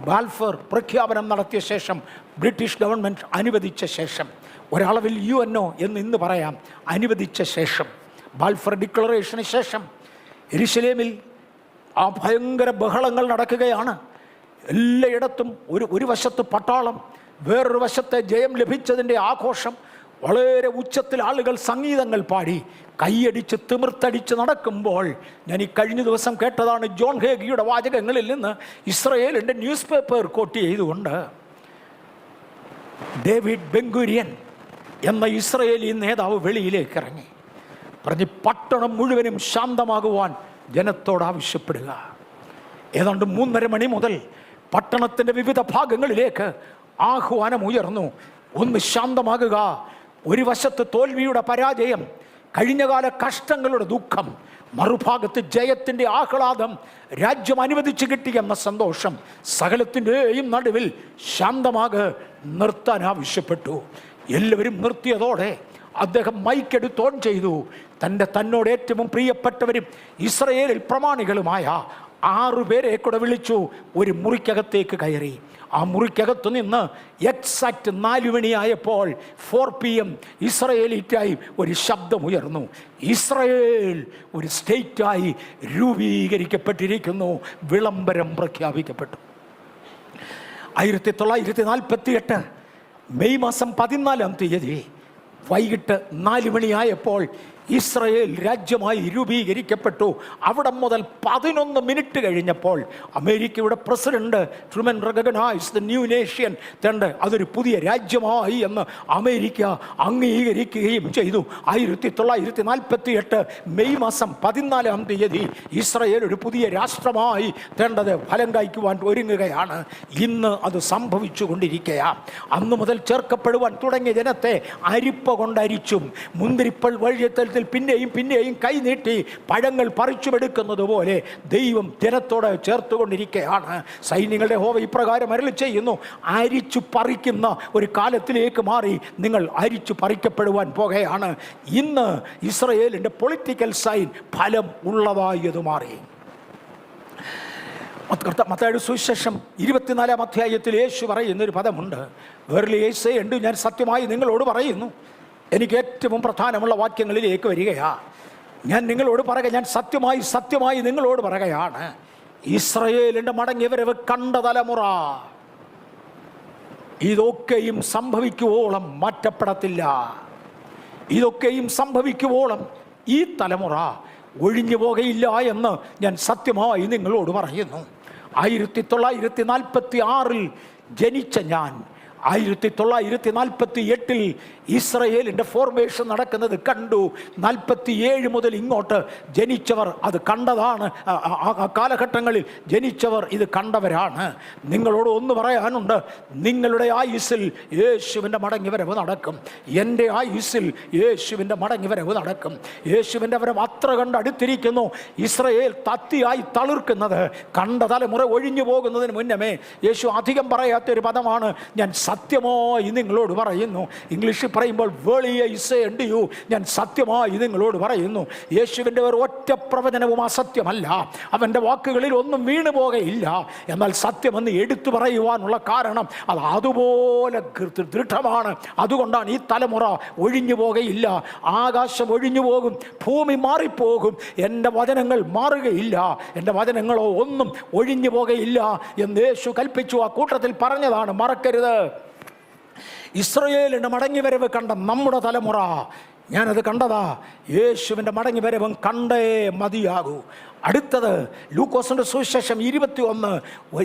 [SPEAKER 1] ബാൽഫർ പ്രഖ്യാപനം നടത്തിയ ശേഷം, ബ്രിട്ടീഷ് ഗവൺമെൻറ് അനുവദിച്ച ശേഷം, ഒരളവിൽ UNO എന്ന് ഇന്ന് പറയാം, അനുവദിച്ച ശേഷം, ബാൽഫർ ഡിക്ലറേഷന് ശേഷം യെരൂശലേമിൽ ഭയങ്കര ബഹളങ്ങൾ നടക്കുകയാണ്. എല്ലായിടത്തും ഒരു വശത്ത് പട്ടാളം, വേറൊരു വശത്തെ ജയം ലഭിച്ചതിൻ്റെ ആഘോഷം. വളരെ ഉച്ചത്തിൽ ആളുകൾ സംഗീതങ്ങൾ പാടി കൈയടിച്ച് തിമിർത്തടിച്ച് നടക്കുമ്പോൾ, ഞാൻ ഈ കഴിഞ്ഞ ദിവസം കേട്ടതാണ് ജോൺ ഹേഗിയുടെ വാചകങ്ങളിൽ നിന്ന് ഇസ്രായേലിൻ്റെ ന്യൂസ് പേപ്പർ കോട്ട് ചെയ്തുകൊണ്ട്, ഡേവിഡ് ബെൻഗുരിയൻ എന്ന ഇസ്രായേലി നേതാവ് വെളിയിലേക്ക് ഇറങ്ങി പറഞ്ഞ് പട്ടണം മുഴുവനും ശാന്തമാകുവാൻ ജനത്തോട് ആവശ്യപ്പെടുക. ഏതാണ്ട് 3:30 മണി മുതൽ പട്ടണത്തിൻ്റെ വിവിധ ഭാഗങ്ങളിലേക്ക് ആഹ്വാനം ഉയർന്നു. ഒന്ന് ശാന്തമാകുക. ഒരു വശത്ത് തോൽവിയുടെ പരാജയം, കഴിഞ്ഞകാല കഷ്ടങ്ങളുടെ ദുഃഖം, മറുഭാഗത്ത് ജയത്തിൻ്റെ ആഹ്ലാദം, രാജ്യം അനുവദിച്ച് കിട്ടിയെന്ന സന്തോഷം. സകലത്തിൻ്റെയും നടുവിൽ ശാന്തമാകെ നിർത്താൻ ആവശ്യപ്പെട്ടു. എല്ലാവരും നിർത്തിയതോടെ അദ്ദേഹം മൈക്കെടുത്ത് ഓൺ ചെയ്തു. തന്നോട് ഏറ്റവും പ്രിയപ്പെട്ടവരും ഇസ്രായേലിൽ പ്രമാണികളുമായ 6 പേരെ കൂടെ വിളിച്ചു. ഒരു മുറിക്കകത്തേക്ക് കയറി. ആ മുറിക്കകത്തു നിന്ന് എക്സാക്റ്റ് 4 മണിയായപ്പോൾ 4 PM ഇസ്രായേലിറ്റായി ഒരു ശബ്ദമുയർന്നു. ഇസ്രായേൽ ഒരു സ്റ്റേറ്റായി രൂപീകരിക്കപ്പെട്ടിരിക്കുന്നു. വിളംബരം പ്രഖ്യാപിക്കപ്പെട്ടു. 1948 മെയ് മാസം 14-ാം തീയതി വൈകിട്ട് 4 മണിയായപ്പോൾ ഇസ്രായേൽ രാജ്യമായി രൂപീകരിക്കപ്പെട്ടു. അവിടെ മുതൽ 11 മിനിറ്റ് കഴിഞ്ഞപ്പോൾ അമേരിക്കയുടെ president Truman recognise the new nation തണ്ട് അതൊരു പുതിയ രാജ്യമായി എന്ന് അമേരിക്ക അംഗീകരിക്കുകയും ചെയ്തു. 1948 മെയ് മാസം 14-ാം തീയതി ഇസ്രായേൽ ഒരു പുതിയ രാഷ്ട്രമായി തേണ്ടത് ഫലം കായ്ക്കുവാൻ ഒരുങ്ങുകയാണ്. ഇന്ന് അത് സംഭവിച്ചു കൊണ്ടിരിക്കുകയാണ്. അന്ന് മുതൽ ചേർക്കപ്പെടുവാൻ തുടങ്ങിയ ജനത്തെ അരിപ്പ കൊണ്ടരിച്ചും മുന്തിരിപ്പൾ വഴിയത്തിൽ പിന്നെയും കൈനീട്ടി പഴങ്ങൾ പറിച്ചുമെടുക്കുന്നത് പോലെ ദൈവം ജനത്തോട് ചേർത്തുകൊണ്ടിരിക്കുകയാണ്. സൈന്യങ്ങളുടെ യഹോവ ഇപ്രകാരം അരുളി ചെയ്യുന്നു, അരിച്ചു പറിക്കുന്ന ഒരു കാലത്തിലേക്ക് മാറി നിങ്ങൾ അരിച്ചു പറിക്കപ്പെടുവാൻ പോകുകയാണ്. ഇന്ന് ഇസ്രായേലിൻ്റെ പൊളിറ്റിക്കൽ സൈൻ ഫലം ഉള്ളതായത് മാറി. മത്തായിയുടെ സുവിശേഷം 24-ാം അധ്യായത്തിൽ യേശു പറയുന്നൊരു പദമുണ്ട്, വെർലി ഐ ഉണ്ട്, ഞാൻ സത്യമായി നിങ്ങളോട് പറയുന്നു. എനിക്ക് ഏറ്റവും പ്രധാനമുള്ള വാക്യങ്ങളിലേക്ക് വരികയാ. ഞാൻ നിങ്ങളോട് പറയുക, ഞാൻ സത്യമായി നിങ്ങളോട് പറയുകയാണ്, ഇസ്രായേലിൻ്റെ മടങ്ങിയവരവ് കണ്ട തലമുറ ഇതൊക്കെയും സംഭവിക്കുവോളം മാറ്റപ്പെടത്തില്ല. ഇതൊക്കെയും സംഭവിക്കുവോളം ഈ തലമുറ ഒഴിഞ്ഞു പോകയില്ല എന്ന് ഞാൻ സത്യമായി നിങ്ങളോട് പറയുന്നു. 1946 ജനിച്ച ഞാൻ 1948 ഇസ്രയേലിൻ്റെ ഫോർമേഷൻ നടക്കുന്നത് കണ്ടു. 47 മുതൽ ഇങ്ങോട്ട് ജനിച്ചവർ അത് കണ്ടതാണ്. ആ കാലഘട്ടങ്ങളിൽ ജനിച്ചവർ ഇത് കണ്ടവരാണ്. നിങ്ങളോട് ഒന്ന് പറയാനുണ്ട്, നിങ്ങളുടെ ആയുസ്സിൽ യേശുവിൻ്റെ മടങ്ങിവരവ് നടക്കും. എൻ്റെ ആയുസ്സിൽ യേശുവിൻ്റെ മടങ്ങിവരവ് നടക്കും. യേശുവിൻ്റെ വരവ് അത്ര കണ്ട് അടുത്തിരിക്കുന്നു. ഇസ്രയേൽ തത്തിയായി തളിർക്കുന്നത് കണ്ട തലമുറ ഒഴിഞ്ഞു പോകുന്നതിന് മുന്നമേ യേശു അധികം പറയാത്തൊരു പദമാണ്, ഞാൻ സത്യമായി നിങ്ങളോട് പറയുന്നു. ഇംഗ്ലീഷിൽ പറയുമ്പോൾ ഞാൻ സത്യമായി നിങ്ങളോട് പറയുന്നു. യേശുവിൻ്റെ ഒരു ഒറ്റ പ്രവചനവും അസത്യമല്ല. അവൻ്റെ വാക്കുകളിൽ ഒന്നും വീണു പോകുകയില്ല. എന്നാൽ സത്യമെന്ന് എടുത്തു പറയുവാനുള്ള കാരണം അത് അതുപോലെ ദൃഢമാണ്. അതുകൊണ്ടാണ് ഈ തലമുറ ഒഴിഞ്ഞു പോകുകയില്ല. ആകാശം ഒഴിഞ്ഞു പോകും, ഭൂമി മാറിപ്പോകും, എൻ്റെ വചനങ്ങൾ മാറുകയില്ല, എൻ്റെ വചനങ്ങളോ ഒന്നും ഒഴിഞ്ഞു പോകുകയില്ല എന്ന് യേശു കൽപ്പിച്ചു. ആ കൂട്ടത്തിൽ പറഞ്ഞതാണ്, മറക്കരുത്. ഇസ്രയേലിൻ്റെ മടങ്ങിവരവ് കണ്ട നമ്മുടെ തലമുറ, ഞാനത് കണ്ടതാ. യേശുവിൻ്റെ മടങ്ങിവരവും കണ്ടേ മതിയാകൂ. അടുത്തത് ലൂക്കോസിൻ്റെ സുവിശേഷം 21,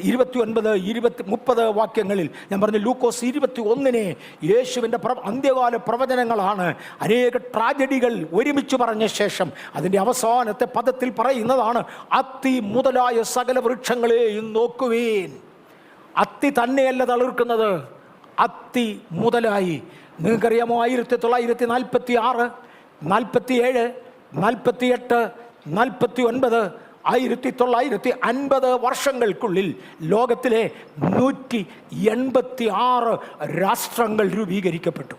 [SPEAKER 1] 29, 30 വാക്യങ്ങളിൽ ഞാൻ പറഞ്ഞു. ലൂക്കോസ് 21 യേശുവിൻ്റെ അന്ത്യകാല പ്രവചനങ്ങളാണ്. അനേക ട്രാജഡികൾ ഒരുമിച്ച് പറഞ്ഞ ശേഷം അതിൻ്റെ അവസാനത്തെ പദത്തിൽ പറയുന്നതാണ്, അത്തി മുതലായ സകല വൃക്ഷങ്ങളെയും നോക്കുവീൻ. അത്തി തന്നെയല്ല തളിർക്കുന്നത്, അത്തി മുതലായി. നിങ്ങൾക്കറിയാമോ, 1946, 47, 48, 49, 1950 വർഷങ്ങൾക്കുള്ളിൽ ലോകത്തിലെ 186 രാഷ്ട്രങ്ങൾ രൂപീകരിക്കപ്പെട്ടു.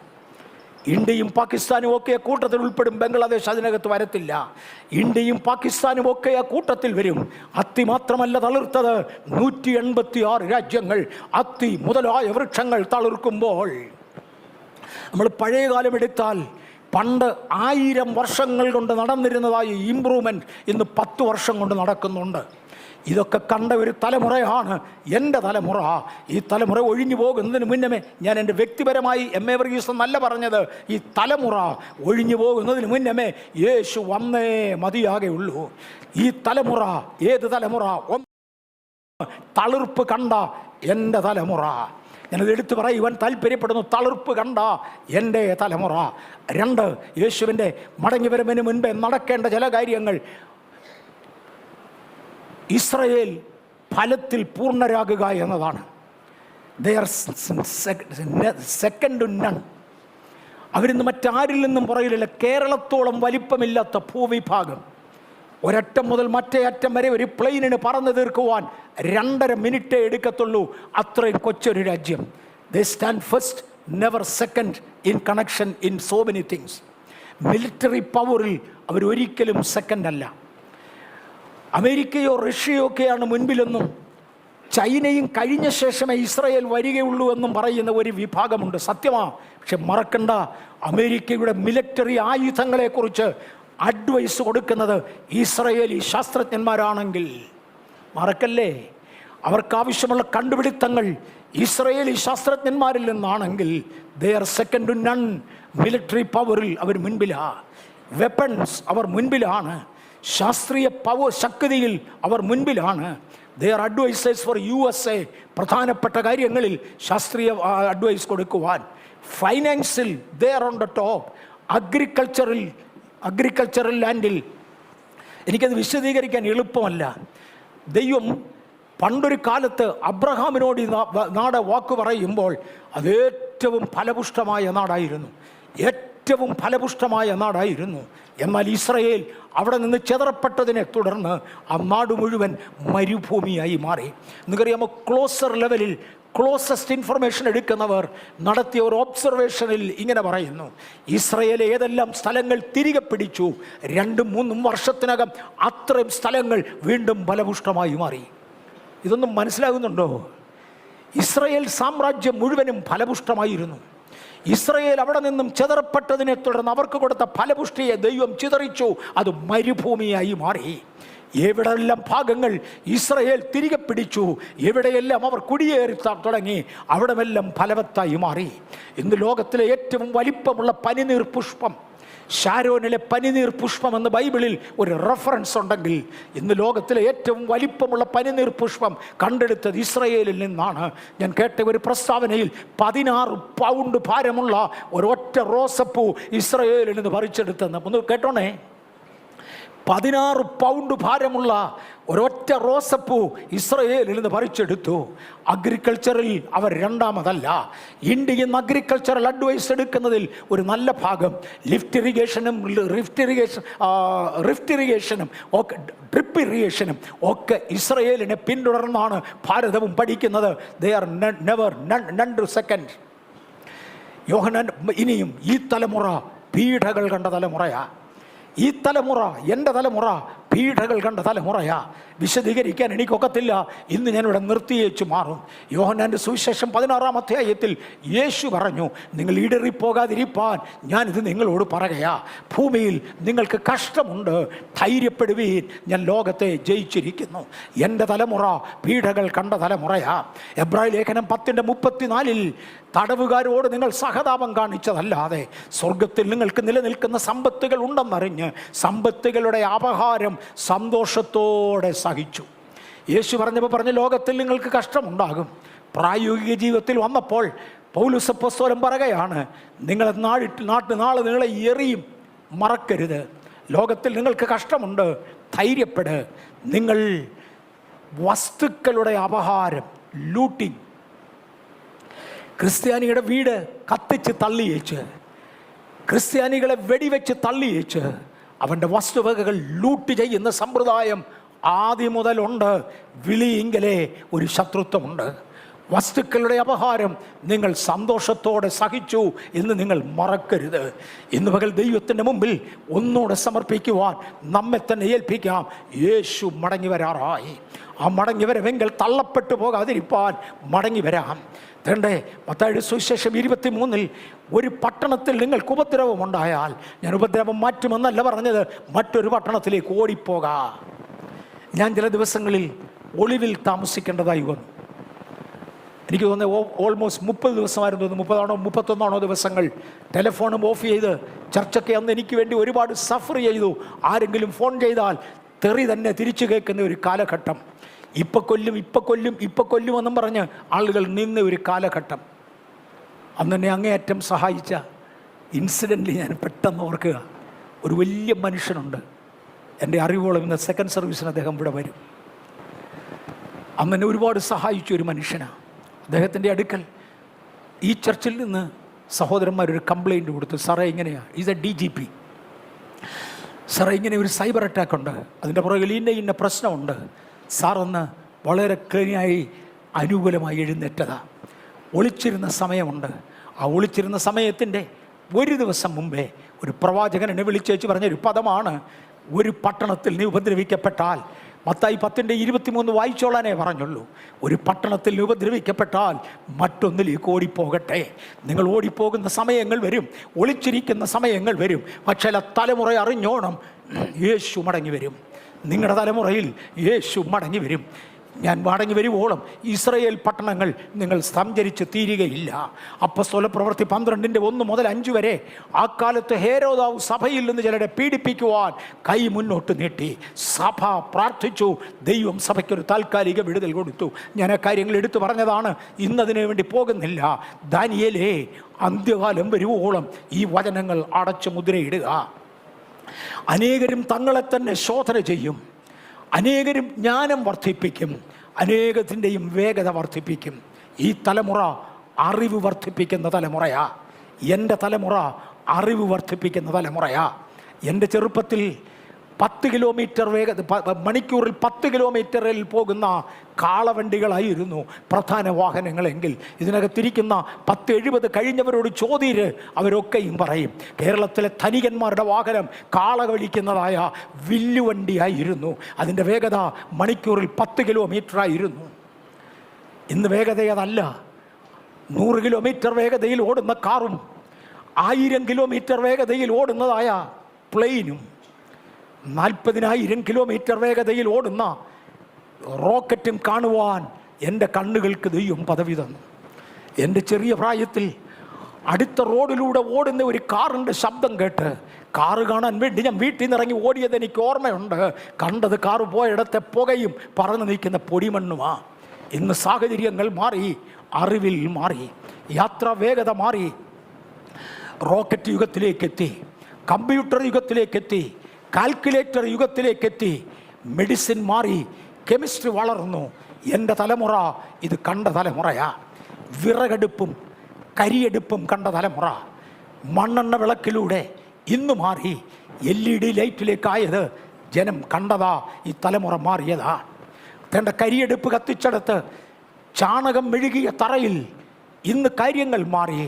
[SPEAKER 1] ഇന്ത്യയും പാകിസ്ഥാനും ഒക്കെ കൂട്ടത്തിൽ ഉൾപ്പെടും. ബംഗ്ലാദേശ് അതിനകത്ത് വരത്തില്ല. ഇന്ത്യയും പാകിസ്ഥാനും ഒക്കെ ആ കൂട്ടത്തിൽ വരും. അത്തി മാത്രമല്ല തളിർത്തത്, 186 രാജ്യങ്ങൾ അത്തി മുതലായ വൃക്ഷങ്ങൾ തളിർക്കുമ്പോൾ, നമ്മൾ പഴയ കാലം എടുത്താൽ പണ്ട് 1000 വർഷങ്ങൾ കൊണ്ട് നടന്നിരുന്നതായ ഇമ്പ്രൂവ്മെൻറ്റ് ഇന്ന് 10 വർഷം കൊണ്ട് നടക്കുന്നുണ്ട്. ഇതൊക്കെ കണ്ട ഒരു തലമുറയാണ് എൻ്റെ തലമുറ. ഈ തലമുറ ഒഴിഞ്ഞു പോകുന്നതിന് മുന്നമേ, ഞാൻ എൻ്റെ വ്യക്തിപരമായി M.A. വർഗീസ് എന്നല്ല പറഞ്ഞത്, ഈ തലമുറ ഒഴിഞ്ഞു പോകുന്നതിന് മുന്നമേ യേശു വന്നേ മതിയാകെയുള്ളൂ. ഈ തലമുറ ഏത് തലമുറ? തളിർപ്പ് കണ്ട എൻ്റെ തലമുറ. ഞാനത് എടുത്തു പറയുവാൻ താല്പര്യപ്പെടുന്നു. തളിർപ്പ് കണ്ട എൻ്റെ തലമുറ. 2, യേശുവിൻ്റെ മടങ്ങിവരവിന് മുൻപേ നടക്കേണ്ട ചില കാര്യങ്ങൾ. ഇസ്രയേൽ ഫലത്തിൽ പൂർണ്ണരാകുക എന്നതാണ്. They are second to none. അവരിന്ന് മറ്റാരിൽ നിന്നും പുറകിലില്ല. കേരളത്തോളം വലിപ്പമില്ലാത്ത ഭൂവിഭാഗം. ഒരറ്റം മുതൽ മറ്റേ അറ്റം വരെ ഒരു പ്ലെയിനിന് പറന്നു തീർക്കുവാൻ 2.5 മിനിറ്റേ എടുക്കത്തുള്ളൂ. അത്രയും കൊച്ചൊരു രാജ്യം. ദേ stand first, never second in connection in so many things. Military പവറിൽ അവരൊരിക്കലും സെക്കൻഡ് അല്ല. അമേരിക്കയോ റഷ്യയോ ഒക്കെയാണ് മുൻപിലെന്നും ചൈനയും കഴിഞ്ഞ ശേഷമേ ഇസ്രയേൽ വരികയുള്ളൂ എന്നും പറയുന്ന ഒരു വിഭാഗമുണ്ട്. സത്യമാ. പക്ഷെ മറക്കണ്ട, അമേരിക്കയുടെ മിലിറ്ററി ആയുധങ്ങളെക്കുറിച്ച് അഡ്വൈസ് കൊടുക്കുന്നത് ഇസ്രയേലി ശാസ്ത്രജ്ഞന്മാരാണെങ്കിൽ മറക്കല്ലേ. അവർക്കാവശ്യമുള്ള കണ്ടുപിടുത്തങ്ങൾ ഇസ്രയേലി ശാസ്ത്രജ്ഞന്മാരിൽ നിന്നാണെങ്കിൽ they are second to none. Military പവറിൽ അവർ മുൻപിലാണ്. വെപ്പൺസ് അവർ മുൻപിലാണ്. ശാസ്ത്രീയ പവർ ശക്തിയിൽ അവർ മുൻപിലാണ്. They are advisors for USA. പ്രധാനപ്പെട്ട കാര്യങ്ങളിൽ ശാസ്ത്രീയ അഡ്വൈസ് കൊടുക്കുവാൻ. ഫൈനാൻസിൽ they are on the top. Agricultural ലാൻഡിൽ എനിക്കത് വിശദീകരിക്കാൻ എളുപ്പമല്ല. ദൈവം പണ്ടൊരു കാലത്ത് അബ്രഹാമിനോട് ഈ നാട് വാക്ക് പറയുമ്പോൾ അത് ഏറ്റവും ഫലപുഷ്ടമായ നാടായിരുന്നു. ഏറ്റവും ഫലപുഷ്ടമായ നാടായിരുന്നു. എന്നാൽ ഇസ്രയേൽ അവിടെ നിന്ന് ചെതറപ്പെട്ടതിനെ തുടർന്ന് ആ നാട് മുഴുവൻ മരുഭൂമിയായി മാറി. നിങ്ങൾക്കറിയാമോ, ക്ലോസർ ലെവലിൽ ക്ലോസസ്റ്റ് ഇൻഫർമേഷൻ എടുക്കുന്നവർ നടത്തിയ ഒരു ഒബ്സർവേഷനിൽ ഇങ്ങനെ പറയുന്നു, ഇസ്രയേൽ ഏതെല്ലാം സ്ഥലങ്ങൾ തിരികെ പിടിച്ചു, 2-3 വർഷത്തിനകം അത്രയും സ്ഥലങ്ങൾ വീണ്ടും ഫലപുഷ്ടമായി മാറി. ഇതൊന്നും മനസ്സിലാകുന്നുണ്ടോ? ഇസ്രയേൽ സാമ്രാജ്യം മുഴുവനും ഫലപുഷ്ടമായിരുന്നു. ഇസ്രയേൽ അവിടെ നിന്നും ചിതറപ്പെട്ടതിനെ തുടർന്ന് അവർക്ക് കൊടുത്ത ഫലപുഷ്ടിയെ ദൈവം ചിതറിച്ചു. അത് മരുഭൂമിയായി മാറി. എവിടെയെല്ലാം ഭാഗങ്ങൾ ഇസ്രയേൽ തിരികെ പിടിച്ചു, എവിടെയെല്ലാം അവർ കുടിയേറി തുടങ്ങി, അവിടെമെല്ലാം ഫലവത്തായി മാറി. ഇന്ന് ലോകത്തിലെ ഏറ്റവും വലിപ്പമുള്ള പനിനീർ പുഷ്പം ഷാരോനിലെ പനിനീർ പുഷ്പം എന്ന് ബൈബിളിൽ ഒരു റെഫറൻസ് ഉണ്ടെങ്കിൽ ഇന്ന് ലോകത്തിലെ ഏറ്റവും വലിപ്പമുള്ള പനിനീർ പുഷ്പം കണ്ടെടുത്തത് ഇസ്രയേലിൽ നിന്നാണ്. ഞാൻ കേട്ട ഒരു പ്രസ്താവനയിൽ 16 പൗണ്ട് ഭാരമുള്ള ഒരൊറ്റ റോസപ്പൂ ഇസ്രയേലിൽ നിന്ന് പറിച്ചെടുത്തെന്ന്. ഒന്ന് കേട്ടോണേ, 16 പൗണ്ട് ഭാരമുള്ള ഒരൊറ്റ റോസപ്പൂ ഇസ്രയേലിൽ നിന്ന് പറിച്ചെടുത്തു. അഗ്രികൾച്ചറിൽ അവർ രണ്ടാമതല്ല. ഇന്ത്യയിൽ നിന്ന് അഗ്രികൾച്ചറൽ അഡ്വൈസ് എടുക്കുന്നതിൽ ഒരു നല്ല ഭാഗം ലിഫ്റ്റ് ഇറിഗേഷനും ഒക്കെ ഡ്രിപ്പ് ഇറിഗേഷനും ഒക്കെ ഇസ്രയേലിനെ പിന്തുടർന്നാണ് ഭാരതവും പഠിക്കുന്നത്. They are never none to second. യോഹന്നാൻ ഇനിയും ഈ തലമുറ പീഡകൾ കണ്ട തലമുറയാ. ഈ തലമുറ, എൻ്റെ തലമുറ പീഡകൾ കണ്ട തലമുറയാ. വിശദീകരിക്കാൻ എനിക്കൊക്കത്തില്ല. ഇന്ന് ഞാനിവിടെ നിർത്തിയേച്ചു മാറും. യോഹന്നാൻ്റെ സുവിശേഷം 16-ാം അധ്യായത്തിൽ യേശു പറഞ്ഞു, നിങ്ങൾ ഇടറിപ്പോകാതിരിപ്പാൻ ഞാനിത് നിങ്ങളോട് പറയുകയാ. ഭൂമിയിൽ നിങ്ങൾക്ക് കഷ്ടമുണ്ട്, ധൈര്യപ്പെടുവീൻ, ഞാൻ ലോകത്തെ ജയിച്ചിരിക്കുന്നു. എൻ്റെ തലമുറ പീഡകൾ കണ്ട തലമുറയാ. എബ്രായ ലേഖനം 10:34 തടവുകാരോട് നിങ്ങൾ സഹതാപം കാണിച്ചതല്ലാതെ സ്വർഗത്തിൽ നിങ്ങൾക്ക് നിലനിൽക്കുന്ന സമ്പത്തുകൾ ഉണ്ടെന്നറിഞ്ഞ് സമ്പത്തുകളുടെ അപഹാരം സന്തോഷത്തോടെ സഹിച്ചു. യേശു പറഞ്ഞു ലോകത്തിൽ നിങ്ങൾക്ക് കഷ്ടമുണ്ടാകും. പ്രായോഗിക ജീവിതത്തിൽ വന്നപ്പോൾ പൗലോസ് അപ്പോസ്തലൻ പറയുകയാണ്, നിങ്ങളെ നാളെ നിങ്ങളെ എറിയും, മറക്കരുത്. ലോകത്തിൽ നിങ്ങൾക്ക് കഷ്ടമുണ്ട്, ധൈര്യപ്പെട്. നിങ്ങൾ വസ്തുക്കളുടെ അപഹാരം, ലൂട്ടിങ്, ക്രിസ്ത്യാനിയുടെ വീട് കത്തിച്ച് തള്ളിയേച്ച്, ക്രിസ്ത്യാനികളെ വെടിവെച്ച് തള്ളിയേച്ച് അവൻ്റെ വസ്തുവകകൾ ലൂട്ട് ചെയ്യുന്ന സമ്പ്രദായം ആദ്യം മുതലുണ്ട്. വിളിയെങ്കിലേ ഒരു ശത്രുത്വമുണ്ട്. വസ്തുക്കളുടെ അപഹാരം നിങ്ങൾ സന്തോഷത്തോടെ സഹിച്ചു എന്ന് നിങ്ങൾ മറക്കരുത്. ഇന്ന് പകൽ ദൈവത്തിൻ്റെ മുമ്പിൽ ഒന്നുകൂടെ സമർപ്പിക്കുവാൻ നമ്മെ തന്നെ ഏൽപ്പിക്കാം. യേശു മടങ്ങി വരാറായി. ആ മടങ്ങി വരവെങ്കിൽ തള്ളപ്പെട്ടു പോകാതിരിപ്പാൻ മടങ്ങി വരാം. തേണ്ടേ മത്തായിയുടെ സുവിശേഷം 23 ഒരു പട്ടണത്തിൽ നിങ്ങൾക്ക് ഉപദ്രവമുണ്ടായാൽ, ഞാൻ ഉപദ്രവം മാറ്റുമെന്നല്ല പറഞ്ഞത്, മറ്റൊരു പട്ടണത്തിലേക്ക് ഓടിപ്പോകാം. ഞാൻ ചില ദിവസങ്ങളിൽ ഒളിവിൽ താമസിക്കേണ്ടതായി വന്നു. എനിക്ക് തോന്നുന്നത് ഓൾമോസ്റ്റ് 30 ദിവസമായിരുന്നു തോന്നുന്നു, 30-31 ദിവസങ്ങൾ. ടെലിഫോണും ഓഫ് ചെയ്ത് ചർച്ചൊക്കെ അന്ന് എനിക്ക് വേണ്ടി ഒരുപാട് സഫർ ചെയ്തു. ആരെങ്കിലും ഫോൺ ചെയ്താൽ തെറി തന്നെ തിരിച്ചു കേൾക്കുന്ന ഒരു കാലഘട്ടം. ഇപ്പം കൊല്ലും എന്നും പറഞ്ഞ് ആളുകൾ നിന്ന ഒരു കാലഘട്ടം. അന്ന് എന്നെ അങ്ങേയറ്റം സഹായിച്ച ഇൻസിഡൻ്റ് ഞാൻ പെട്ടെന്ന് ഓർക്കുക. ഒരു വലിയ മനുഷ്യനുണ്ട്, എൻ്റെ അറിവോളം ഇന്ന് സെക്കൻഡ് സർവീസിന് അദ്ദേഹം ഇവിടെ വരും. അന്ന് എന്നെ ഒരുപാട് സഹായിച്ച ഒരു മനുഷ്യനാണ്. അദ്ദേഹത്തിൻ്റെ അടുക്കൽ ഈ ചർച്ചിൽ നിന്ന് സഹോദരന്മാരൊരു കംപ്ലയിൻറ്റ് കൊടുത്തു. സാറേ ഇങ്ങനെയാണ്, ഈസ് എ DGP, സാറേ ഇങ്ങനെ ഒരു സൈബർ അറ്റാക്ക് ഉണ്ട്, അതിൻ്റെ പുറകിൽ ഇന്ന പ്രശ്നമുണ്ട്. സാറൊന്ന് വളരെ ക്ലീനായി അനുകൂലമായി എഴുന്നേറ്റതാണ്. ഒളിച്ചിരുന്ന സമയമുണ്ട്. ആ ഒളിച്ചിരുന്ന സമയത്തിൻ്റെ ഒരു ദിവസം മുമ്പേ ഒരു പ്രവാചകൻ എന്നെ വിളിച്ചേച്ച് പറഞ്ഞൊരു പദമാണ്, ഒരു പട്ടണത്തിൽ നീ ഉപദ്രവിക്കപ്പെട്ടാൽ, മത്തായി 10:23 വായിച്ചോളാനേ പറഞ്ഞുള്ളൂ. ഒരു പട്ടണത്തിൽ ഉപദ്രവിക്കപ്പെട്ടാൽ മറ്റൊന്നിലേക്ക് ഓടിപ്പോകട്ടെ. നിങ്ങൾ ഓടിപ്പോകുന്ന സമയങ്ങൾ വരും, ഒളിച്ചിരിക്കുന്ന സമയങ്ങൾ വരും. പക്ഷേ തലമുറ അറിഞ്ഞോണം, യേശു മടങ്ങി വരും. നിങ്ങളുടെ തലമുറയിൽ യേശു മടങ്ങി വരും. ഞാൻ മടങ്ങി വരുവോളം ഇസ്രായേൽ പട്ടണങ്ങൾ നിങ്ങൾ സഞ്ചരിച്ച് തീരുകയില്ല. അപ്പോസ്തല പ്രവൃത്തി 12:1 മുതൽ 5 വരെ ആ കാലത്ത് ഹേരോദാവ് സഭയിൽ നിന്ന് ചിലരെ പീഡിപ്പിക്കുവാൻ കൈ മുന്നോട്ട് നീട്ടി. സഭ പ്രാർത്ഥിച്ചു, ദൈവം സഭയ്ക്കൊരു താൽക്കാലിക വിടുതൽ കൊടുത്തു. ഞാൻ ആ കാര്യങ്ങൾ എടുത്തു പറഞ്ഞതാണ്, ഇന്നതിനു വേണ്ടി പോകുന്നില്ല. ദാനിയേലേ, അന്ത്യകാലം വരുവോളം ഈ വചനങ്ങൾ അടച്ചു മുദ്രയിടുക. അനേകരും തങ്ങളെ തന്നെ ശോധന ചെയ്യും, അനേകരും ജ്ഞാനം വർദ്ധിപ്പിക്കും, അനേകത്തിൻ്റെയും വേഗത വർദ്ധിപ്പിക്കും. ഈ തലമുറ അറിവ് വർദ്ധിപ്പിക്കുന്ന തലമുറയാ. എൻ്റെ തലമുറ അറിവ് വർദ്ധിപ്പിക്കുന്ന തലമുറയാ. എൻ്റെ ചെറുപ്പത്തിൽ 10 കിലോമീറ്റർ മണിക്കൂറിൽ 10 കിലോമീറ്ററിൽ പോകുന്ന കാളവണ്ടികളായിരുന്നു പ്രധാന വാഹനങ്ങളെങ്കിൽ ഇതിനകത്തിരിക്കുന്ന 10-70 കഴിഞ്ഞവരോട് ചോദ്യര് അവരൊക്കെയും പറയും കേരളത്തിലെ ധനികന്മാരുടെ വാഹനം കാള വലിക്കുന്നതായ വില്ലുവണ്ടിയായിരുന്നു. അതിൻ്റെ വേഗത മണിക്കൂറിൽ 10 കിലോമീറ്ററായിരുന്നു. ഇന്ന് വേഗതയതല്ല. 100 കിലോമീറ്റർ വേഗതയിൽ ഓടുന്ന കാറും 1000 കിലോമീറ്റർ വേഗതയിൽ ഓടുന്നതായ പ്ലെയിനും 40,000 കിലോമീറ്റർ വേഗതയിൽ ഓടുന്ന റോക്കറ്റും കാണുവാൻ എൻ്റെ കണ്ണുകൾക്ക് ദൈവം പദവി തന്നു. എൻ്റെ ചെറിയ പ്രായത്തിൽ അടുത്ത റോഡിലൂടെ ഓടുന്ന ഒരു കാറിൻ്റെ ശബ്ദം കേട്ട് കാറ് കാണാൻ വേണ്ടി ഞാൻ വീട്ടിൽ നിന്ന് ഇറങ്ങി ഓടിയത് എനിക്ക് ഓർമ്മയുണ്ട്. കണ്ടത് കാറ് പോയിടത്തെ പുകയും പറന്ന് നിൽക്കുന്ന പൊടിമണ്ണുമാ. ഇന്ന് സാഹചര്യങ്ങൾ മാറി, അറിവിൽ മാറി, യാത്രാ വേഗത മാറി, റോക്കറ്റ് യുഗത്തിലേക്കെത്തി, കമ്പ്യൂട്ടർ യുഗത്തിലേക്കെത്തി, കാൽക്കുലേറ്റർ യുഗത്തിലേക്കെത്തി, മെഡിസിൻ മാറി, കെമിസ്ട്രി വളർന്നു. എൻ്റെ തലമുറ ഇത് കണ്ട തലമുറയാ. വിറകടുപ്പും കരിയെടുപ്പും കണ്ട തലമുറ. മണ്ണെണ്ണ വിളക്കിലൂടെ ഇന്ന് മാറി LED ലൈറ്റിലേക്കായത് ജനം കണ്ടതാ. ഈ തലമുറ മാറിയതാ. തൻ്റെ കരിയെടുപ്പ് കത്തിച്ചെടുത്ത് ചാണകം മെഴുകിയ തറയിൽ ഇന്ന് കാര്യങ്ങൾ മാറി.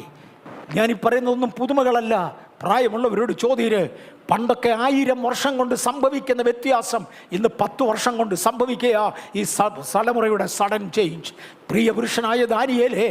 [SPEAKER 1] ഞാനീ പറയുന്നതൊന്നും പുതുമകളല്ല. പ്രായമുള്ളവരോട് ചോദ്യര്, പണ്ടൊക്കെ 1000 വർഷം കൊണ്ട് സംഭവിക്കുന്ന വ്യത്യാസം ഇന്ന് 10 വർഷം കൊണ്ട് സംഭവിക്കുക. ഈ തലമുറയുടെ സഡൻ ചേഞ്ച്. പ്രിയ പുരുഷനായ ദാനിയേലേ,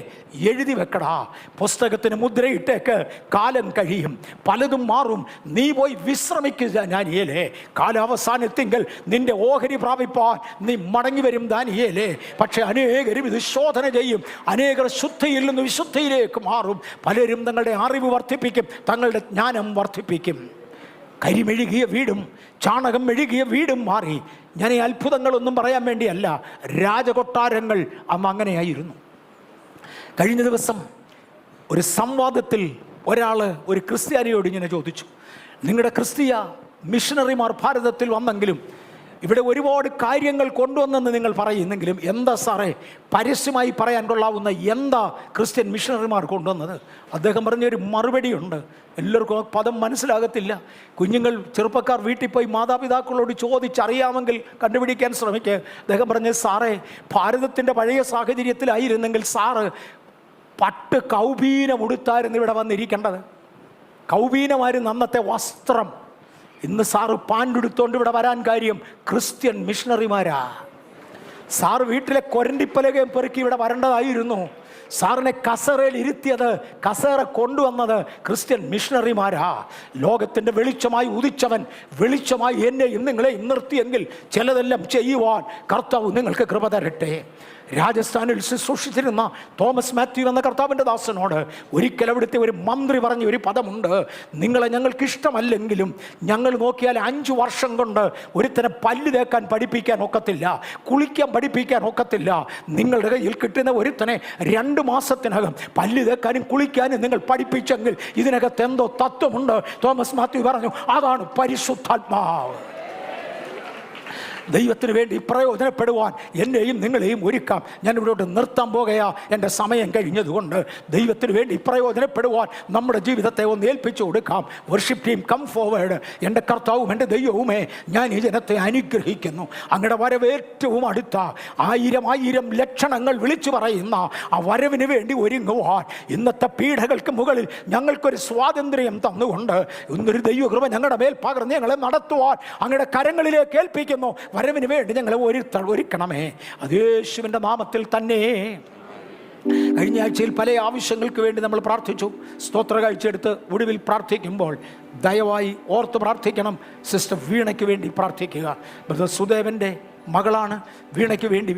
[SPEAKER 1] എഴുതി വെക്കടാ, പുസ്തകത്തിന് മുദ്രയിട്ടേക്ക്. കാലം കഴിയും, പലതും മാറും. നീ പോയി വിശ്രമിക്കുക ദാനിയേലേ. കാലാവസാനത്തെങ്കിൽ നിന്റെ ഓഹരി പ്രാപിപ്പാൻ നീ മടങ്ങി വരും ദാനിയേലേ. പക്ഷെ അനേകരും ഇത് ശോധന ചെയ്യും. അനേകർ ശുദ്ധിയിൽ നിന്ന് വിശുദ്ധിയിലേക്ക് മാറും. പലരും തങ്ങളുടെ അറിവ് വർദ്ധിപ്പിക്കും, തങ്ങളുടെ ജ്ഞാനം വർദ്ധിപ്പിക്കും. കരിമെഴുകിയ വീടും ചാണകം മെഴുകിയ വീടും മാറി. ഞാൻ ഈ അത്ഭുതങ്ങളൊന്നും പറയാൻ വേണ്ടിയല്ല, രാജകൊട്ടാരങ്ങൾ അന്ന് അങ്ങനെയായിരുന്നു. കഴിഞ്ഞ ദിവസം ഒരു സംവാദത്തിൽ ഒരാൾ ഒരു ക്രിസ്ത്യാനിയോട് ഇങ്ങനെ ചോദിച്ചു, നിങ്ങളുടെ ക്രിസ്തീയ മിഷണറിമാർ ഭാരതത്തിൽ വന്നെങ്കിലും ഇവിടെ ഒരുപാട് കാര്യങ്ങൾ കൊണ്ടുവന്നെന്ന് നിങ്ങൾ പറയുന്നെങ്കിലും എന്താ സാറേ പരസ്യമായി പറയാൻ കൊള്ളാവുന്ന എന്താ ക്രിസ്ത്യൻ മിഷണറിമാർ കൊണ്ടുവന്നത്? അദ്ദേഹം പറഞ്ഞൊരു മറുപടിയുണ്ട്. എല്ലാവർക്കും പദം മനസ്സിലാകത്തില്ല. കുഞ്ഞുങ്ങൾ, ചെറുപ്പക്കാർ വീട്ടിൽ പോയി മാതാപിതാക്കളോട് ചോദിച്ചറിയാമെങ്കിൽ കണ്ടുപിടിക്കാൻ ശ്രമിക്കുക. അദ്ദേഹം പറഞ്ഞത്, സാറേ ഭാരതത്തിൻ്റെ പഴയ സാഹചര്യത്തിലായിരുന്നെങ്കിൽ സാറ് പട്ട് കൗബീനം ഉടുത്തായിരുന്നു ഇവിടെ വന്നിരിക്കേണ്ടത്. കൗബീനമായിരുന്നു അന്നത്തെ വസ്ത്രം. ഇന്ന് സാറ് പാൻഡെടുത്തോണ്ട് ഇവിടെ വരാൻ കാര്യം ക്രിസ്ത്യൻ മിഷണറിമാരാ. സാറ് വീട്ടിലെ കൊരണ്ടിപ്പലകയും പെറുക്കി ഇവിടെ വരേണ്ടതായിരുന്നു. സാറിനെ കസേരയിൽ ഇരുത്തിയത്, കസേര കൊണ്ടുവന്നത് ക്രിസ്ത്യൻ മിഷണറിമാരാ. ലോകത്തിൻ്റെ വെളിച്ചമായി ഉദിച്ചവൻ വെളിച്ചമായി എന്നെയും നിങ്ങളെയും നിർത്തിയെങ്കിൽ ചിലതെല്ലാം ചെയ്യുവാൻ കർത്താവ് നിങ്ങൾക്ക് കൃപ തരട്ടെ. രാജസ്ഥാനിൽ ശുശ്രൂഷിച്ചിരുന്ന തോമസ് മാത്യു എന്ന കർത്താവിൻ്റെ ദാസനോട് ഒരിക്കൽ അവിടുത്തെ ഒരു മന്ത്രി പറഞ്ഞ ഒരു പദമുണ്ട്, നിങ്ങളെ ഞങ്ങൾക്ക് ഇഷ്ടമല്ലെങ്കിലും ഞങ്ങൾ നോക്കിയാൽ 5 വർഷം കൊണ്ട് ഒരുത്തനെ പല്ല് തേക്കാൻ പഠിപ്പിക്കാൻ ഒക്കത്തില്ല, കുളിക്കാൻ പഠിപ്പിക്കാൻ ഒക്കത്തില്ല. നിങ്ങളുടെ കയ്യിൽ കിട്ടുന്ന ഒരുത്തനെ 2 മാസത്തിനകം പല്ല് തേക്കാനും കുളിക്കാനും നിങ്ങൾ പഠിപ്പിച്ചെങ്കിൽ ഇതിനകത്ത് എന്തോ തത്വമുണ്ട്. തോമസ് മാത്യു പറഞ്ഞു, അതാണ് പരിശുദ്ധാത്മാവ്. ദൈവത്തിന് വേണ്ടി പ്രയോജനപ്പെടുവാൻ എന്നെയും നിങ്ങളെയും ഒരുക്കാം. ഞാൻ ഇവിടോട്ട് നിർത്താൻ പോകുകയാ, എൻ്റെ സമയം കഴിഞ്ഞതുകൊണ്ട്. ദൈവത്തിന് വേണ്ടി പ്രയോജനപ്പെടുവാൻ നമ്മുടെ ജീവിതത്തെ ഒന്ന് ഏൽപ്പിച്ചു കൊടുക്കാം. Worship team come forward. എൻ്റെ കർത്താവും എൻ്റെ ദൈവവുമേ, ഞാൻ ഈ ജനത്തെ അനുഗ്രഹിക്കുന്നു. അങ്ങയുടെ വരവ് ഏറ്റവും അടുത്ത 1000 ലക്ഷണങ്ങൾ വിളിച്ചു പറയുന്ന ആ വരവിന് വേണ്ടി ഒരുങ്ങുവാൻ ഇന്നത്തെ പീഡകൾക്ക് മുകളിൽ ഞങ്ങൾക്കൊരു സ്വാതന്ത്ര്യം തന്നുകൊണ്ട് ഇന്നൊരു ദൈവകൃപ ഞങ്ങളുടെ മേൽ പകർന്ന് ഞങ്ങളെ നടത്തുവാൻ അങ്ങയുടെ കരങ്ങളിലേക്ക് ഏൽപ്പിക്കുന്നു. വരവിന് വേണ്ടി ഞങ്ങളെ ഒരുക്കണമേ. അത് യേശുവിൻ്റെ നാമത്തിൽ തന്നെ. കഴിഞ്ഞ ആഴ്ചയിൽ പല ആവശ്യങ്ങൾക്ക് വേണ്ടി നമ്മൾ പ്രാർത്ഥിച്ചു. സ്തോത്ര കാഴ്ചയെടുത്ത് ഒടുവിൽ പ്രാർത്ഥിക്കുമ്പോൾ ദയവായി ഓർത്ത് പ്രാർത്ഥിക്കണം. സിസ്റ്റർ വീണയ്ക്ക് വേണ്ടി പ്രാർത്ഥിക്കുക. ബ്രദർ സുദേവൻ്റെ മകളാണ്. വീണയ്ക്ക് വേണ്ടി